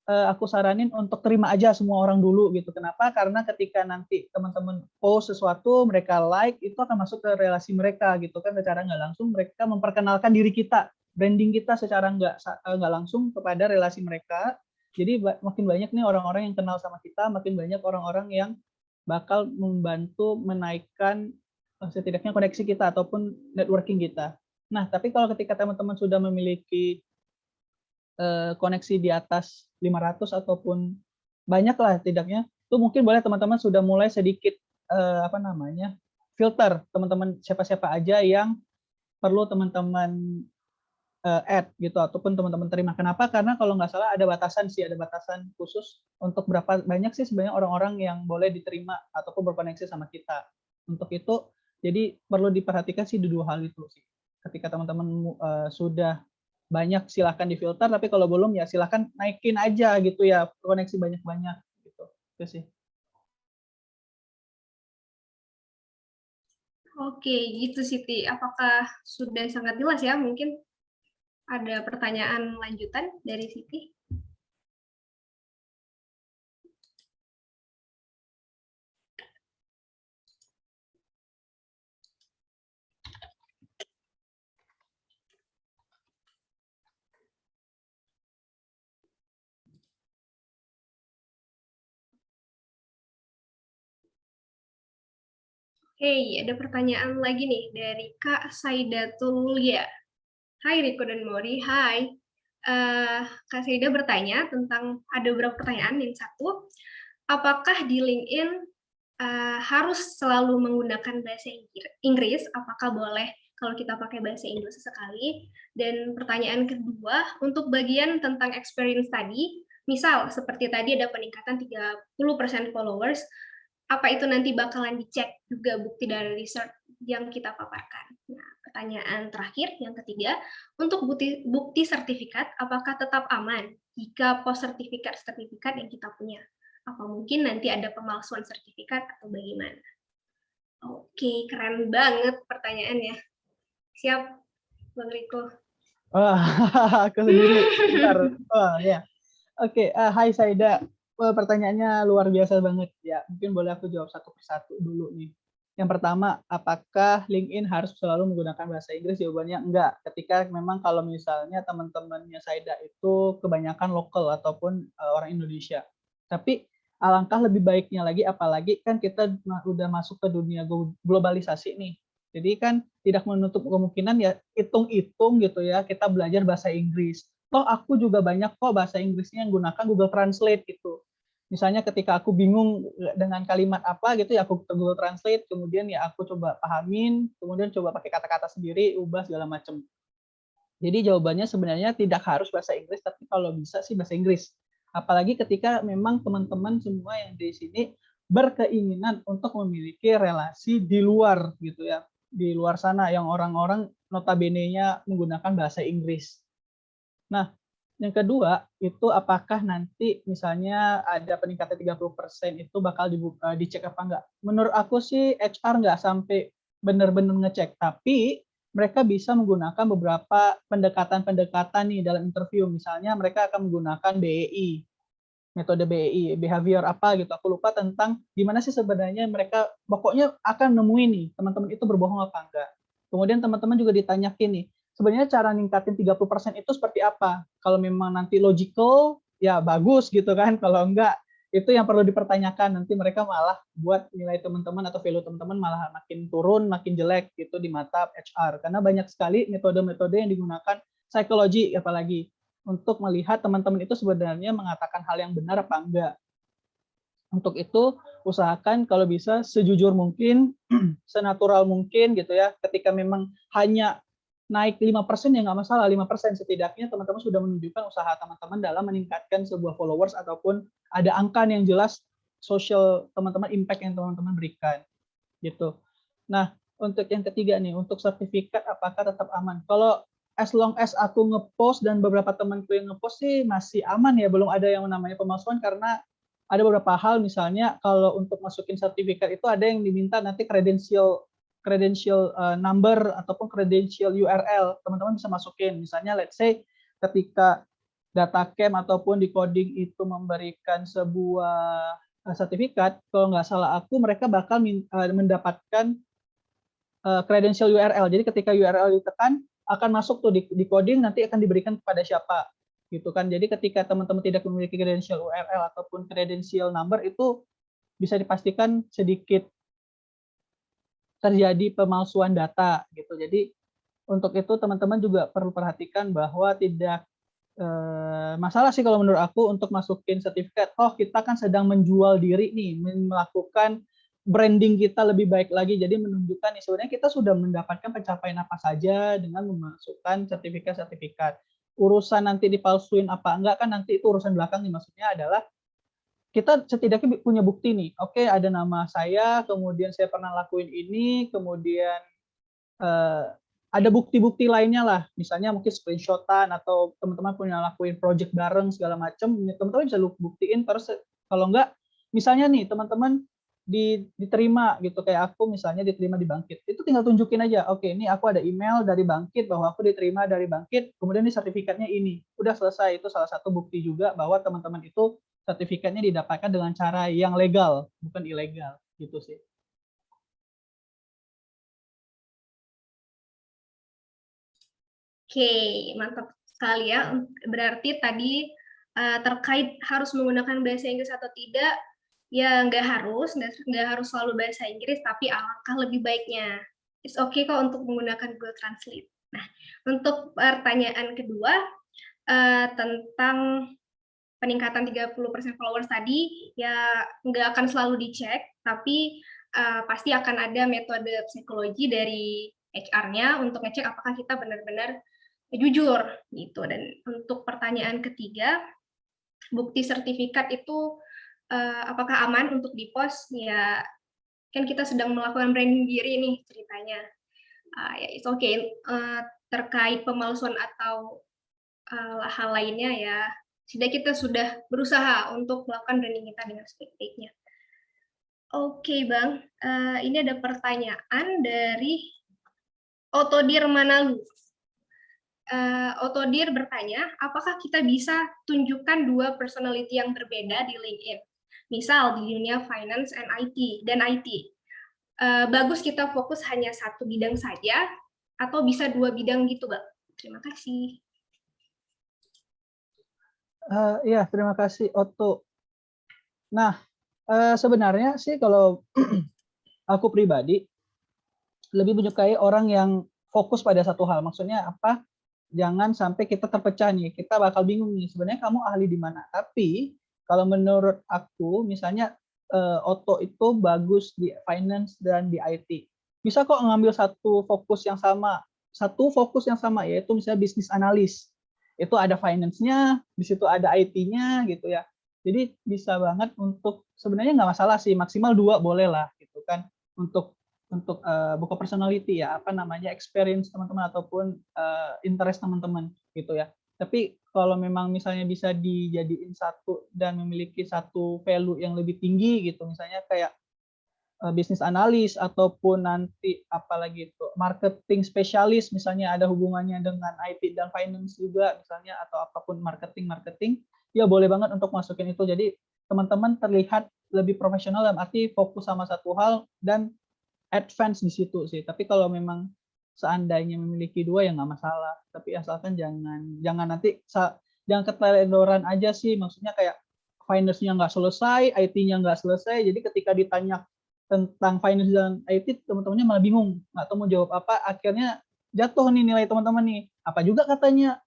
aku saranin untuk terima aja semua orang dulu gitu. Kenapa? Karena ketika nanti teman-teman post sesuatu, mereka like, itu akan masuk ke relasi mereka gitu kan, secara nggak langsung mereka memperkenalkan diri kita, branding kita secara nggak langsung kepada relasi mereka. Jadi makin banyak nih orang-orang yang kenal sama kita, makin banyak orang-orang yang bakal membantu menaikkan setidaknya koneksi kita ataupun networking kita. Nah, tapi kalau ketika teman-teman sudah memiliki koneksi di atas 500 ataupun banyak lah tidaknya, itu mungkin boleh teman-teman sudah mulai sedikit filter teman-teman siapa-siapa aja yang perlu teman-teman add gitu ataupun teman-teman terima. Kenapa? Karena kalau nggak salah ada batasan khusus untuk berapa banyak sih sebenarnya orang-orang yang boleh diterima ataupun berkoneksi sama kita. Untuk itu jadi perlu diperhatikan sih dua hal itu sih. Ketika teman-teman sudah banyak silahkan difilter, tapi kalau belum ya silahkan naikin aja gitu ya, koneksi banyak-banyak gitu. Itu sih. Oke, gitu Siti. Apakah sudah sangat jelas ya? Mungkin ada pertanyaan lanjutan dari Siti? Oke, ada pertanyaan lagi nih dari Kak Saidatul Lia. Hai Riko dan Mori, hai. Kak Saida bertanya tentang ada beberapa pertanyaan. Yang satu, apakah di LinkedIn harus selalu menggunakan bahasa Inggris? Apakah boleh kalau kita pakai bahasa Inggris sesekali? Dan pertanyaan kedua, untuk bagian tentang experience tadi, misal seperti tadi ada peningkatan 30% followers, apa itu nanti bakalan dicek juga bukti dari research yang kita paparkan? pertanyaan terakhir, yang ketiga, untuk bukti sertifikat, apakah tetap aman jika post sertifikat yang kita punya? Apa mungkin nanti ada pemalsuan sertifikat atau bagaimana? Oke, keren banget pertanyaannya. Siap, Bang Riko. Wah, aku sendiri. Bentar. Oh ya. Oke, hai Saida. Wah, pertanyaannya luar biasa banget ya. Mungkin boleh aku jawab satu persatu dulu nih. Yang pertama, apakah LinkedIn harus selalu menggunakan bahasa Inggris? Jawabannya enggak. Ketika memang kalau misalnya teman-temannya Saida itu kebanyakan lokal ataupun orang Indonesia. Tapi alangkah lebih baiknya lagi, apalagi kan kita udah masuk ke dunia globalisasi nih. Jadi kan tidak menutup kemungkinan ya hitung-hitung gitu ya kita belajar bahasa Inggris. Toh aku juga banyak kok bahasa Inggrisnya yang gunakan Google Translate gitu. Misalnya ketika aku bingung dengan kalimat apa gitu ya aku ke Google Translate, kemudian ya aku coba pahamin, kemudian coba pakai kata-kata sendiri, ubah segala macam. Jadi jawabannya sebenarnya tidak harus bahasa Inggris, tapi kalau bisa sih bahasa Inggris. Apalagi ketika memang teman-teman semua yang di sini berkeinginan untuk memiliki relasi di luar gitu ya, di luar sana yang orang-orang notabene-nya menggunakan bahasa Inggris. Nah, yang kedua, itu apakah nanti misalnya ada peningkatan 30% itu bakal dicek apa enggak? Menurut aku sih HR nggak sampai benar-benar ngecek, tapi mereka bisa menggunakan beberapa pendekatan-pendekatan nih dalam interview. Misalnya mereka akan menggunakan BEI, metode BEI, behavior apa gitu. Aku lupa tentang gimana sih sebenarnya mereka pokoknya akan nemuin nih teman-teman itu berbohong apa enggak. Kemudian teman-teman juga ditanyakin nih, sebenarnya cara ningkatin 30% itu seperti apa? Kalau memang nanti logical, ya bagus gitu kan. Kalau enggak, itu yang perlu dipertanyakan. Nanti mereka malah buat nilai teman-teman atau value teman-teman malah makin turun, makin jelek gitu di mata HR. Karena banyak sekali metode-metode yang digunakan psikologi apalagi untuk melihat teman-teman itu sebenarnya mengatakan hal yang benar apa enggak. Untuk itu, usahakan kalau bisa sejujur mungkin, senatural mungkin gitu ya. Ketika memang hanya naik 5% ya nggak masalah, 5% setidaknya teman-teman sudah menunjukkan usaha teman-teman dalam meningkatkan sebuah followers ataupun ada angka yang jelas social teman-teman, impact yang teman-teman berikan gitu. Nah, untuk yang ketiga nih, untuk sertifikat apakah tetap aman? Kalau as long as aku ngepost dan beberapa temanku yang ngepost sih masih aman ya, belum ada yang namanya pemalsuan karena ada beberapa hal misalnya kalau untuk masukin sertifikat itu ada yang diminta nanti credential number ataupun credential URL teman-teman bisa masukin. Misalnya let's say ketika Datacamp ataupun di coding itu memberikan sebuah sertifikat, kalau nggak salah aku mereka bakal mendapatkan credential URL. Jadi ketika URL ditekan akan masuk tuh di coding nanti akan diberikan kepada siapa gitu kan. Jadi ketika teman-teman tidak memiliki credential URL ataupun credential number itu bisa dipastikan sedikit terjadi pemalsuan data gitu. Jadi untuk itu teman-teman juga perlu perhatikan bahwa tidak masalah sih kalau menurut aku untuk masukin sertifikat. Oh, kita kan sedang menjual diri nih, melakukan branding kita lebih baik lagi. Jadi menunjukkan nih sebenarnya kita sudah mendapatkan pencapaian apa saja dengan memasukkan sertifikat-sertifikat. Urusan nanti dipalsuin apa enggak kan nanti itu urusan belakang nih. Maksudnya adalah kita setidaknya punya bukti nih. Oke, ada nama saya, kemudian saya pernah lakuin ini, kemudian ada bukti-bukti lainnya lah, misalnya mungkin screenshotan atau teman-teman punya lakuin project bareng segala macam, teman-teman bisa buktiin. Terus kalau enggak, misalnya nih teman-teman diterima gitu kayak aku misalnya diterima di Bangkit, itu tinggal tunjukin aja, oke ini aku ada email dari Bangkit bahwa aku diterima dari Bangkit, kemudian ini sertifikatnya ini, udah selesai. Itu salah satu bukti juga bahwa teman-teman itu sertifikatnya didapatkan dengan cara yang legal, bukan ilegal gitu sih. Oke, mantap sekali ya. Berarti tadi terkait harus menggunakan bahasa Inggris atau tidak, ya nggak harus selalu bahasa Inggris, tapi alangkah lebih baiknya. It's okay kok untuk menggunakan Google Translate. Nah, untuk pertanyaan kedua tentang peningkatan 30% followers tadi, ya nggak akan selalu dicek, tapi pasti akan ada metode psikologi dari HR-nya untuk ngecek apakah kita benar-benar jujur gitu. Dan untuk pertanyaan ketiga, bukti sertifikat itu apakah aman untuk di-post? Ya kan kita sedang melakukan branding diri nih ceritanya. Ya, it's okay. Terkait pemalsuan atau hal lainnya ya, kita sudah berusaha untuk melakukan branding kita dengan sebaik-baiknya. Oke, Bang. Ini ada pertanyaan dari Otodir Manalu. Otodir bertanya, apakah kita bisa tunjukkan dua personality yang berbeda di LinkedIn? Misal di dunia finance and IT dan IT. Bagus kita fokus hanya satu bidang saja, atau bisa dua bidang gitu, Bang? Terima kasih. Ya, terima kasih, Otto. Nah, sebenarnya sih kalau aku pribadi lebih menyukai orang yang fokus pada satu hal. Maksudnya apa? Jangan sampai kita terpecah nih. Kita bakal bingung nih. Sebenarnya kamu ahli di mana? Tapi kalau menurut aku, misalnya Otto itu bagus di finance dan di IT. Bisa kok ngambil satu fokus yang sama, yaitu misalnya bisnis analis. Itu ada finance-nya, di situ ada IT-nya gitu ya. Jadi bisa banget untuk sebenarnya nggak masalah sih, maksimal 2 boleh lah gitu kan untuk buka personality ya, apa namanya, experience teman-teman ataupun interest teman-teman gitu ya. Tapi kalau memang misalnya bisa dijadiin satu dan memiliki satu value yang lebih tinggi gitu, misalnya kayak bisnis analis ataupun nanti apalagi itu marketing spesialis, misalnya ada hubungannya dengan IT dan finance juga misalnya, atau apapun marketing, ya boleh banget untuk masukin itu. Jadi teman-teman terlihat lebih profesional dalam arti fokus sama satu hal dan advance di situ sih. Tapi kalau memang seandainya memiliki dua ya nggak masalah. Tapi asalkan jangan nanti jangan keteledoran aja sih. Maksudnya kayak finance-nya nggak selesai, IT-nya nggak selesai. Jadi ketika ditanya tentang finance dan IT, teman-temannya malah bingung, nggak tahu mau jawab apa. Akhirnya jatuh nih nilai teman-teman nih. Apa juga katanya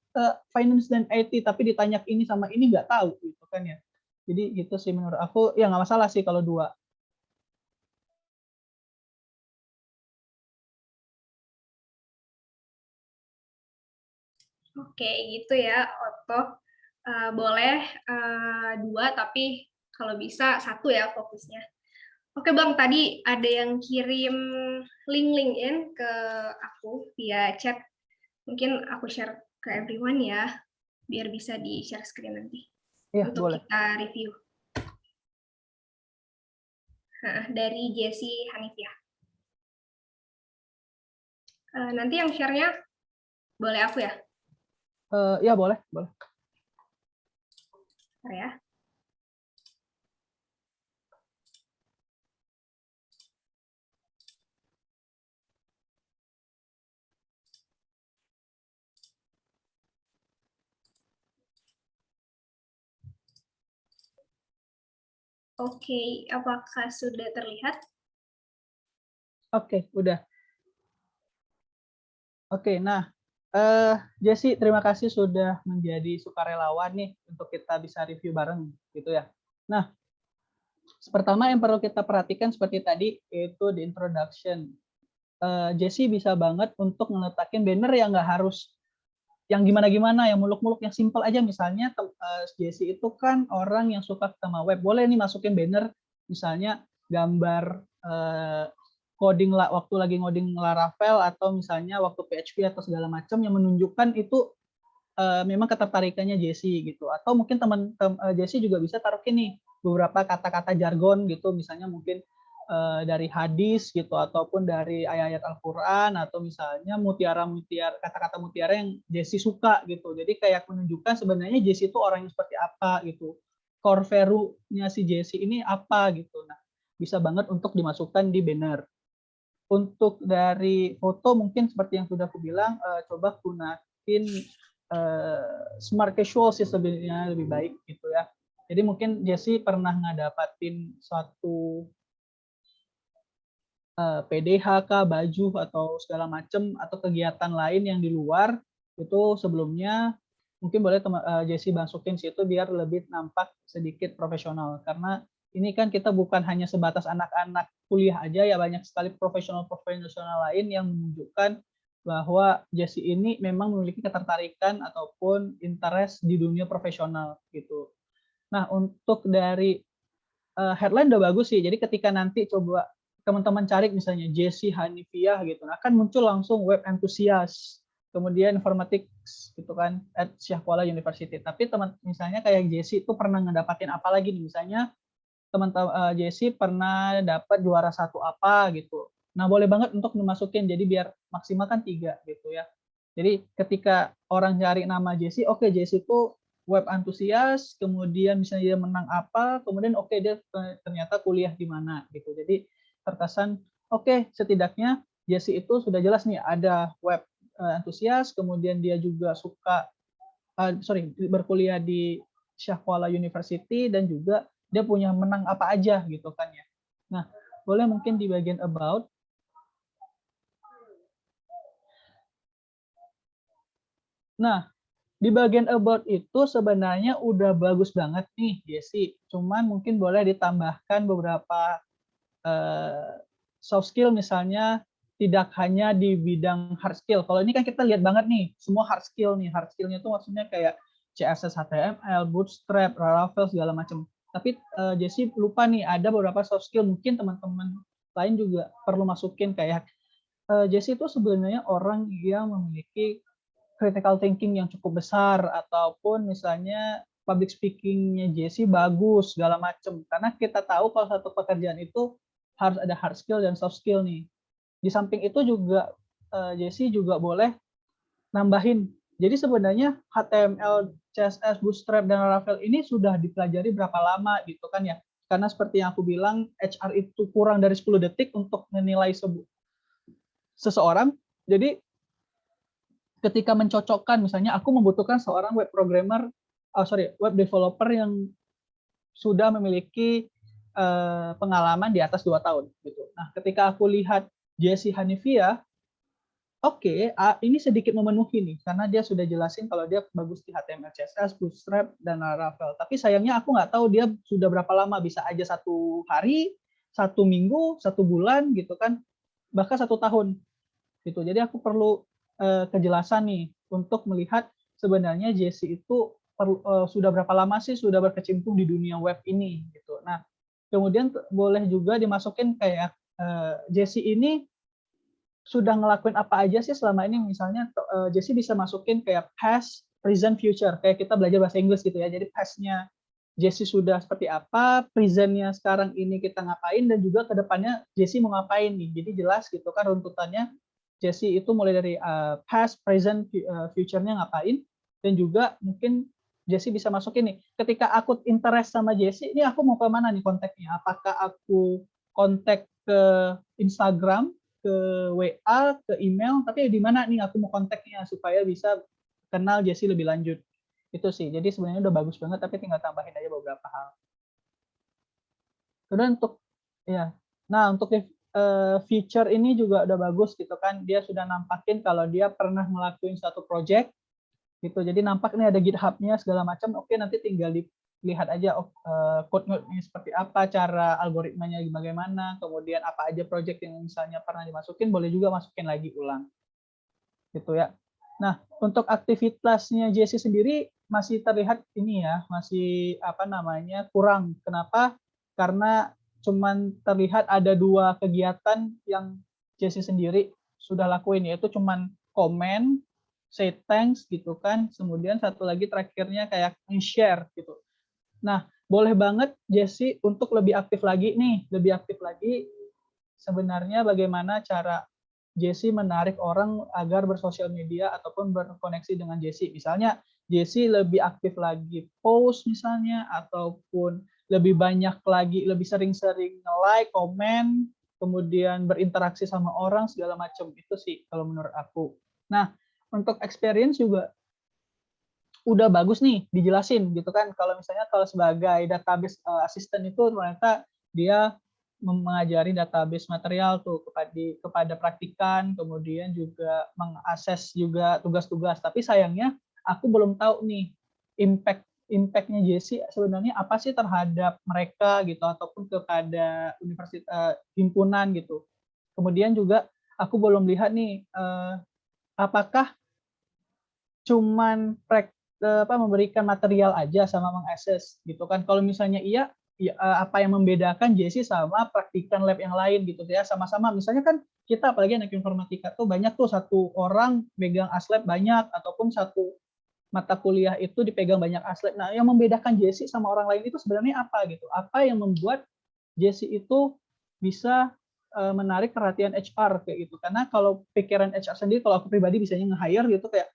finance dan IT, tapi ditanya ini sama ini nggak tahu gitu kan ya. Jadi gitu sih menurut aku, ya nggak masalah sih kalau dua. Oke, gitu ya, Otto. Boleh dua, tapi kalau bisa satu ya fokusnya. Oke, Bang, tadi ada yang kirim link LinkedIn ke aku via chat. Mungkin aku share ke everyone ya, biar bisa di-share screen nanti. Iya, untuk boleh. kita review. Dari Jessie Hanifia. Nanti yang share-nya boleh aku ya? Ya, boleh. Bentar ya. Oke, apakah sudah terlihat? Oke, udah. Oke, nah, Jessie, terima kasih sudah menjadi sukarelawan nih untuk kita bisa review bareng gitu ya. Nah, pertama yang perlu kita perhatikan seperti tadi yaitu di introduction. Jessie bisa banget untuk ngeletakin banner yang nggak harus yang gimana-gimana, yang muluk-muluk, yang simple aja. Misalnya Jessie itu kan orang yang suka sama web, boleh nih masukin banner misalnya gambar coding lah, waktu lagi ngoding Laravel, atau misalnya waktu PHP atau segala macam yang menunjukkan itu memang ketertarikannya Jessie gitu. Atau mungkin Jessie juga bisa taruhin nih beberapa kata-kata jargon gitu, misalnya mungkin dari hadis gitu, ataupun dari ayat-ayat Al-Quran, atau misalnya kata-kata mutiara yang Jessie suka gitu. Jadi kayak menunjukkan sebenarnya Jessie itu orang yang seperti apa gitu. Core value-nya si Jessie ini apa gitu. Nah, bisa banget untuk dimasukkan di banner. Untuk dari foto mungkin seperti yang sudah aku bilang, coba gunain smart casual sih sebenarnya lebih baik gitu ya. Jadi mungkin Jessie pernah ngedapatin suatu PDH kah, baju atau segala macam, atau kegiatan lain yang di luar itu sebelumnya, mungkin boleh Jessie masukin situ biar lebih nampak sedikit profesional. Karena ini kan kita bukan hanya sebatas anak-anak kuliah aja ya, banyak sekali profesional lain yang menunjukkan bahwa Jessie ini memang memiliki ketertarikan ataupun interest di dunia profesional gitu. Nah, untuk dari headline udah bagus sih. Jadi ketika nanti coba teman-teman cari misalnya Jessie Hanifiah gitu, nah kan muncul langsung web enthusiast, kemudian informatics gitu kan at Syah Kuala University. Tapi teman misalnya kayak Jessie itu pernah ngedapatin apa lagi nih, misalnya teman-teman Jessie pernah dapat juara satu apa gitu. Nah, boleh banget untuk dimasukin, jadi biar maksimal kan 3 gitu ya. Jadi ketika orang cari nama Jessie, oke Jessie itu web antusias, kemudian misalnya dia menang apa, kemudian oke dia ternyata kuliah di mana gitu. Jadi terkesan oke setidaknya Jessie itu sudah jelas nih ada web antusias, kemudian dia juga suka berkuliah di Syah Kuala University dan juga dia punya menang apa aja gitu kan ya. Nah, boleh mungkin di bagian about. Nah, di bagian about itu sebenarnya udah bagus banget nih, Jessie. Cuman mungkin boleh ditambahkan beberapa soft skill, misalnya tidak hanya di bidang hard skill. Kalau ini kan kita lihat banget nih, semua hard skill nih. Hard skill-nya itu maksudnya kayak CSS, HTML, Bootstrap, Laravel, segala macam. Tapi Jessie lupa nih, ada beberapa soft skill mungkin teman-teman lain juga perlu masukin, kayak Jessie itu sebenarnya orang yang memiliki critical thinking yang cukup besar, ataupun misalnya public speaking-nya Jessie bagus segala macam. Karena kita tahu kalau satu pekerjaan itu harus ada hard skill dan soft skill nih. Di samping itu juga Jessie juga boleh nambahin. Jadi sebenarnya HTML, CSS, Bootstrap, dan Laravel ini sudah dipelajari berapa lama gitu kan ya. Karena seperti yang aku bilang, HR itu kurang dari 10 detik untuk menilai seseorang. Jadi ketika mencocokkan, misalnya aku membutuhkan seorang web programmer, web developer yang sudah memiliki pengalaman di atas 2 tahun gitu. Nah, ketika aku lihat Jessie Hanifiah, oke, ini sedikit memenuhi nih, karena dia sudah jelasin kalau dia bagus di HTML, CSS, Bootstrap, dan Laravel. Tapi sayangnya aku nggak tahu dia sudah berapa lama, bisa aja 1 hari, 1 minggu, 1 bulan gitu kan, bahkan 1 tahun gitu. Jadi aku perlu kejelasan nih untuk melihat sebenarnya Jessie itu sudah berapa lama sih sudah berkecimpung di dunia web ini gitu. Nah, kemudian boleh juga dimasukin kayak Jessie ini sudah ngelakuin apa aja sih selama ini, misalnya Jessie bisa masukin kayak past, present, future, kayak kita belajar bahasa Inggris gitu ya. Jadi past-nya Jessie sudah seperti apa, present-nya sekarang ini kita ngapain, dan juga ke depannya Jessie mau ngapain nih. Jadi jelas gitu kan runtutannya Jessie itu mulai dari past, present, future-nya ngapain, dan juga mungkin Jessie bisa masukin nih, ketika aku interest sama Jessie, ini aku mau ke mana nih kontaknya? Apakah aku kontak ke Instagram, ke WA, ke email, tapi di mana nih aku mau kontaknya supaya bisa kenal Jessie lebih lanjut. Itu sih. Jadi sebenarnya udah bagus banget, tapi tinggal tambahin aja beberapa hal. Kemudian untuk ya, nah untuk feature ini juga udah bagus gitu kan. Dia sudah nampakin kalau dia pernah ngelakuin satu project gitu. Jadi nampak nih ada GitHub-nya segala macam. Oke, nanti tinggal dilihat aja code-nya seperti apa, cara algoritmanya bagaimana, kemudian apa aja project yang misalnya pernah dimasukin, boleh juga masukin lagi ulang. Gitu ya. Nah, untuk aktivitasnya Jessie sendiri masih terlihat ini ya, masih apa namanya, kurang. Kenapa? Karena cuman terlihat ada 2 kegiatan yang Jessie sendiri sudah lakuin, yaitu cuman komen, say thanks gitu kan, kemudian satu lagi terakhirnya kayak share gitu. Nah, boleh banget Jessie untuk lebih aktif lagi nih, lebih aktif lagi sebenarnya bagaimana cara Jessie menarik orang agar bersosial media ataupun berkoneksi dengan Jessie. Misalnya Jessie lebih aktif lagi post misalnya, ataupun lebih banyak lagi, lebih sering-sering like, komen, kemudian berinteraksi sama orang segala macam. Itu sih kalau menurut aku. Nah, untuk experience juga udah bagus nih dijelasin gitu kan. Kalau misalnya kalau sebagai database assistant itu ternyata dia mengajari database material tuh kepada praktikan, kemudian juga mengakses juga tugas-tugas. Tapi sayangnya aku belum tahu nih impact-nya Jessie sebenarnya apa sih terhadap mereka gitu, ataupun kepada universitas himpunan gitu. Kemudian juga aku belum lihat nih apakah cuman memberikan material aja sama mengakses gitu kan. Kalau misalnya iya, ya, apa yang membedakan JC sama praktikan lab yang lain gitu ya. Sama-sama misalnya kan kita apalagi anak informatika tuh banyak tuh satu orang megang aslab banyak ataupun satu mata kuliah itu dipegang banyak aslab. Nah, yang membedakan JC sama orang lain itu sebenarnya apa gitu? Apa yang membuat JC itu bisa menarik perhatian HR kayak gitu? Karena kalau pikiran HR sendiri, kalau aku pribadi biasanya nge-hire gitu kayak,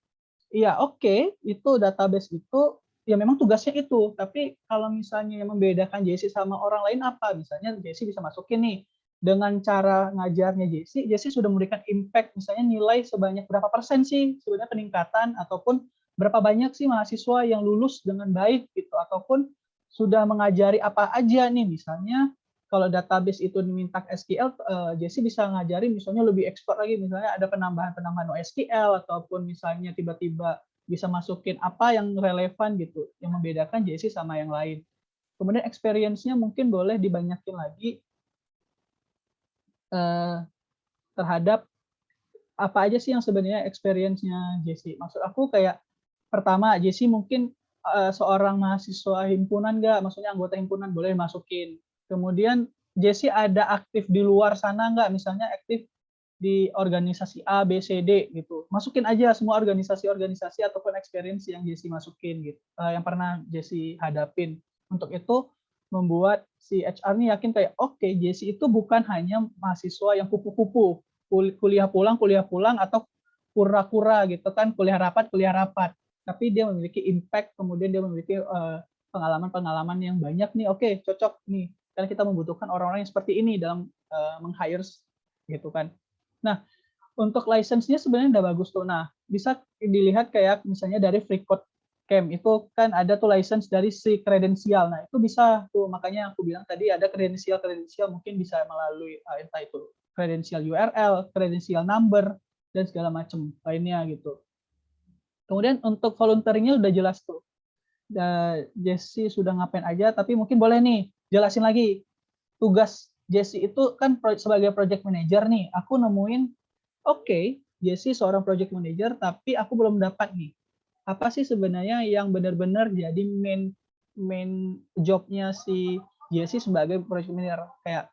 iya oke, itu database itu ya memang tugasnya itu. Tapi kalau misalnya yang membedakan JC sama orang lain apa? Misalnya JC bisa masukin nih dengan cara ngajarnya JC sudah memberikan impact misalnya nilai sebanyak berapa persen sih sebenarnya peningkatan ataupun berapa banyak sih mahasiswa yang lulus dengan baik gitu ataupun sudah mengajari apa aja nih misalnya kalau database itu diminta SQL, Jesse bisa ngajari misalnya lebih expert lagi, misalnya ada penambahan-penambahan NoSQL ataupun misalnya tiba-tiba bisa masukin apa yang relevan gitu, yang membedakan Jesse sama yang lain. Kemudian experience-nya mungkin boleh dibanyakin lagi terhadap apa aja sih yang sebenarnya experience-nya Jesse. Maksud aku kayak pertama Jesse mungkin seorang mahasiswa himpunan nggak, maksudnya anggota himpunan boleh masukin. Kemudian Jesse ada aktif di luar sana nggak, misalnya aktif di organisasi A, B, C, D gitu. Masukin aja semua organisasi-organisasi ataupun experience yang Jesse masukin gitu, yang pernah Jesse hadapin. Untuk itu membuat si HR nih yakin kayak oke, Jesse itu bukan hanya mahasiswa yang kupu-kupu, kuliah pulang atau kura-kura gitu kan, kuliah rapat, tapi dia memiliki impact, kemudian dia memiliki pengalaman-pengalaman yang banyak nih, oke, cocok nih, karena kita membutuhkan orang-orang yang seperti ini dalam meng-hire gitu kan. Nah, untuk license-nya sebenarnya udah bagus tuh. Nah, bisa dilihat kayak misalnya dari Freecode Camp itu kan ada tuh license dari si kredensial. Nah, itu bisa tuh, makanya aku bilang tadi ada kredensial mungkin bisa melalui entah itu kredensial URL, kredensial number, dan segala macam lainnya gitu. Kemudian untuk volunteeringnya udah jelas tuh. Jesse sudah ngapain aja, tapi mungkin boleh nih jelasin lagi tugas Jesse itu kan sebagai project manager nih. Aku nemuin oke, Jesse seorang project manager, tapi aku belum dapat nih. Apa sih sebenarnya yang benar-benar jadi main jobnya si Jesse sebagai project manager? Kayak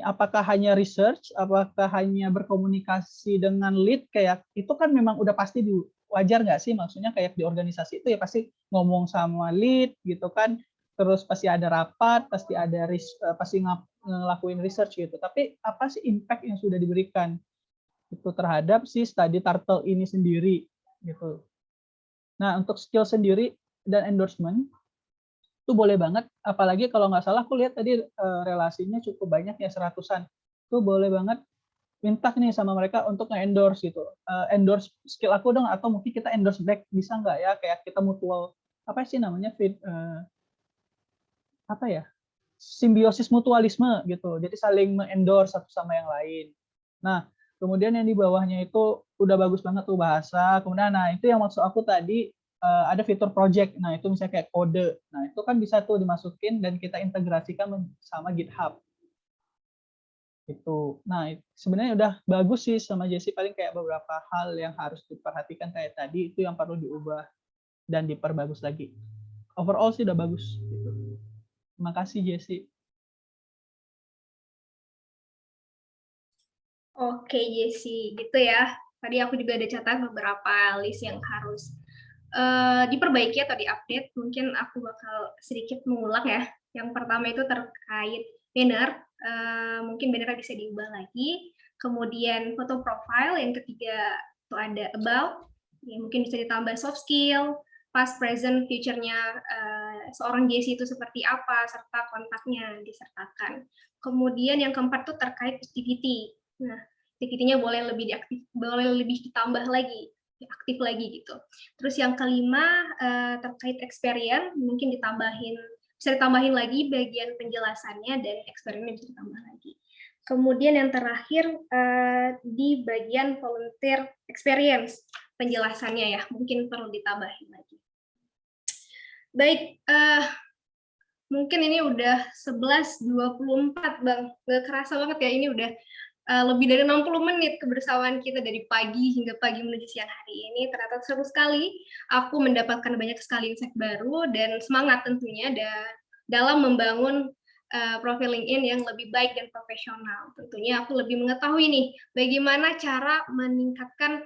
apakah hanya research, apakah hanya berkomunikasi dengan lead, kayak itu kan memang udah pasti wajar nggak sih, maksudnya kayak di organisasi itu ya pasti ngomong sama lead gitu kan, terus pasti ada rapat, pasti ada pasti ngelakuin research gitu, tapi apa sih impact yang sudah diberikan itu terhadap si study turtle ini sendiri gitu. Nah, untuk skill sendiri dan endorsement itu boleh banget, apalagi kalau nggak salah aku lihat tadi relasinya cukup banyak ya, 100-an. Itu boleh banget minta nih sama mereka untuk nge-endorse gitu. Endorse skill aku dong, atau mungkin kita endorse back, bisa nggak ya, kayak kita mutual, apa sih namanya, apa ya, simbiosis mutualisme gitu. Jadi saling me-endorse satu sama yang lain. Nah, kemudian yang di bawahnya itu udah bagus banget tuh bahasa. Kemudian, nah itu yang maksud aku tadi, ada fitur project. Nah, itu misalnya kayak kode. Nah, itu kan bisa tuh dimasukin dan kita integrasikan sama GitHub. Itu. Nah, sebenarnya udah bagus sih sama Jesse, paling kayak beberapa hal yang harus diperhatikan kayak tadi itu yang perlu diubah dan diperbagus lagi. Overall sih udah bagus gitu. Terima kasih Jesse. Oke, Jesse, gitu ya. Tadi aku juga ada catat beberapa list yang harus diperbaiki atau diupdate. Mungkin aku bakal sedikit mengulang ya. Yang pertama itu terkait banner. Mungkin bannernya bisa diubah lagi. Kemudian foto profile. Yang ketiga itu ada about. Ya, mungkin bisa ditambah soft skill, past, present, future-nya seorang Jesse itu seperti apa, serta kontaknya disertakan. Kemudian yang keempat itu terkait activity. Nah, activity-nya boleh lebih ditambah lagi, aktif lagi gitu. Terus yang kelima terkait experience, mungkin bisa ditambahin lagi bagian penjelasannya, dan experience bisa ditambah lagi. Kemudian yang terakhir di bagian volunteer experience, penjelasannya ya mungkin perlu ditambahin lagi. Baik, mungkin ini udah 11.24 Bang, gak kerasa banget ya, ini udah lebih dari 60 menit kebersamaan kita dari pagi hingga pagi menuju siang hari ini. Ternyata seru sekali, aku mendapatkan banyak sekali insight baru dan semangat tentunya, dan dalam membangun profil LinkedIn yang lebih baik dan profesional. Tentunya aku lebih mengetahui nih bagaimana cara meningkatkan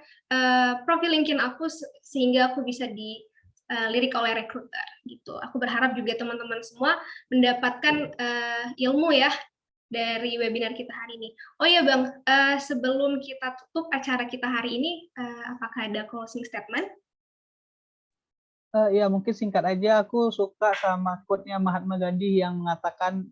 profil LinkedIn aku sehingga aku bisa dilirik oleh recruiter gitu. Aku berharap juga teman-teman semua mendapatkan ilmu ya dari webinar kita hari ini. Oh ya Bang, sebelum kita tutup acara kita hari ini, apakah ada closing statement? Ya mungkin singkat aja, aku suka sama quote-nya Mahatma Gandhi yang mengatakan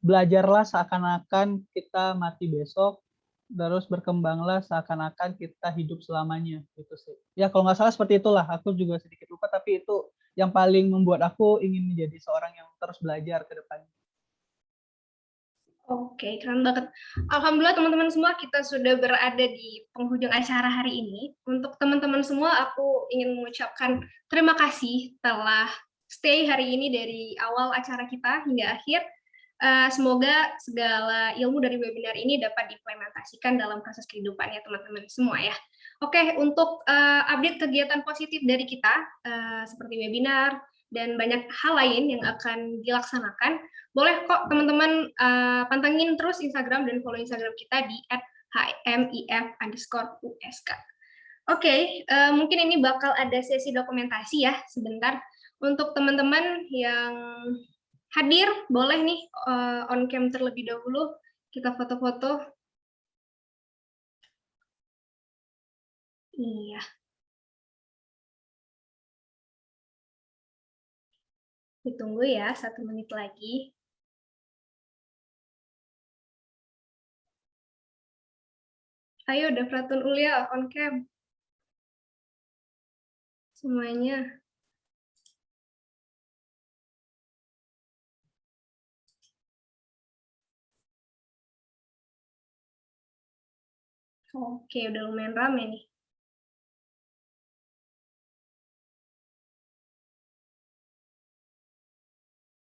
belajarlah seakan-akan kita mati besok, terus berkembanglah seakan-akan kita hidup selamanya. Gitu sih. Ya kalau nggak salah seperti itulah. Aku juga sedikit lupa, tapi itu yang paling membuat aku ingin menjadi seorang yang terus belajar ke depannya. Oke, keren banget. Alhamdulillah teman-teman semua, kita sudah berada di penghujung acara hari ini. Untuk teman-teman semua, aku ingin mengucapkan terima kasih telah stay hari ini dari awal acara kita hingga akhir. Semoga segala ilmu dari webinar ini dapat diimplementasikan dalam proses kehidupannya teman-teman semua ya. Oke, untuk update kegiatan positif dari kita, seperti webinar, dan banyak hal lain yang akan dilaksanakan, boleh kok teman-teman pantengin terus Instagram dan follow Instagram kita di @hmif_usk. Oke, mungkin ini bakal ada sesi dokumentasi ya sebentar. Untuk teman-teman yang hadir, boleh nih on cam terlebih dahulu, kita foto-foto. Iya. Ditunggu ya, 1 menit lagi. Ayo, Dafratun Ulia, on cam. Semuanya. Oke, udah lumayan rame nih.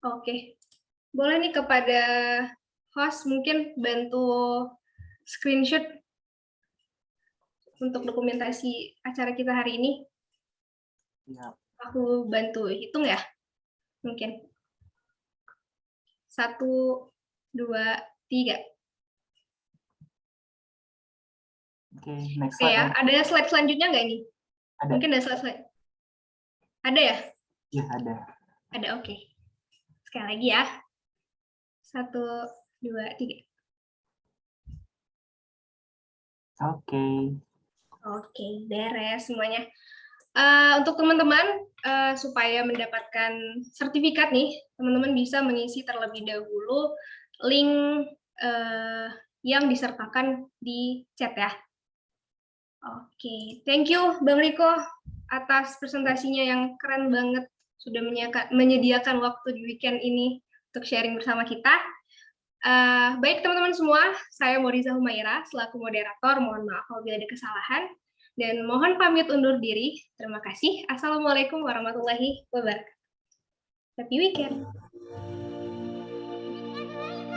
Oke, boleh nih kepada host mungkin bantu screenshot untuk dokumentasi acara kita hari ini. Ya. Aku bantu hitung ya, mungkin. 1, 2, 3. Oke, next Oke slide. ya, ada slide selanjutnya nggak nih? Ada. Mungkin ada slide. Ada ya? Ya, ada. Ada, oke. Sekali lagi ya. 1, 2, 3. Oke. Oke, beres semuanya. Untuk teman-teman, supaya mendapatkan sertifikat nih, teman-teman bisa mengisi terlebih dahulu link yang disertakan di chat ya. Oke, thank you Bang Riko atas presentasinya yang keren banget, sudah menyediakan waktu di weekend ini untuk sharing bersama kita. Baik teman-teman semua, saya Moriza Humaira selaku moderator, mohon maaf apabila ada kesalahan, dan mohon pamit undur diri. Terima kasih. Assalamualaikum warahmatullahi wabarakatuh. Happy weekend.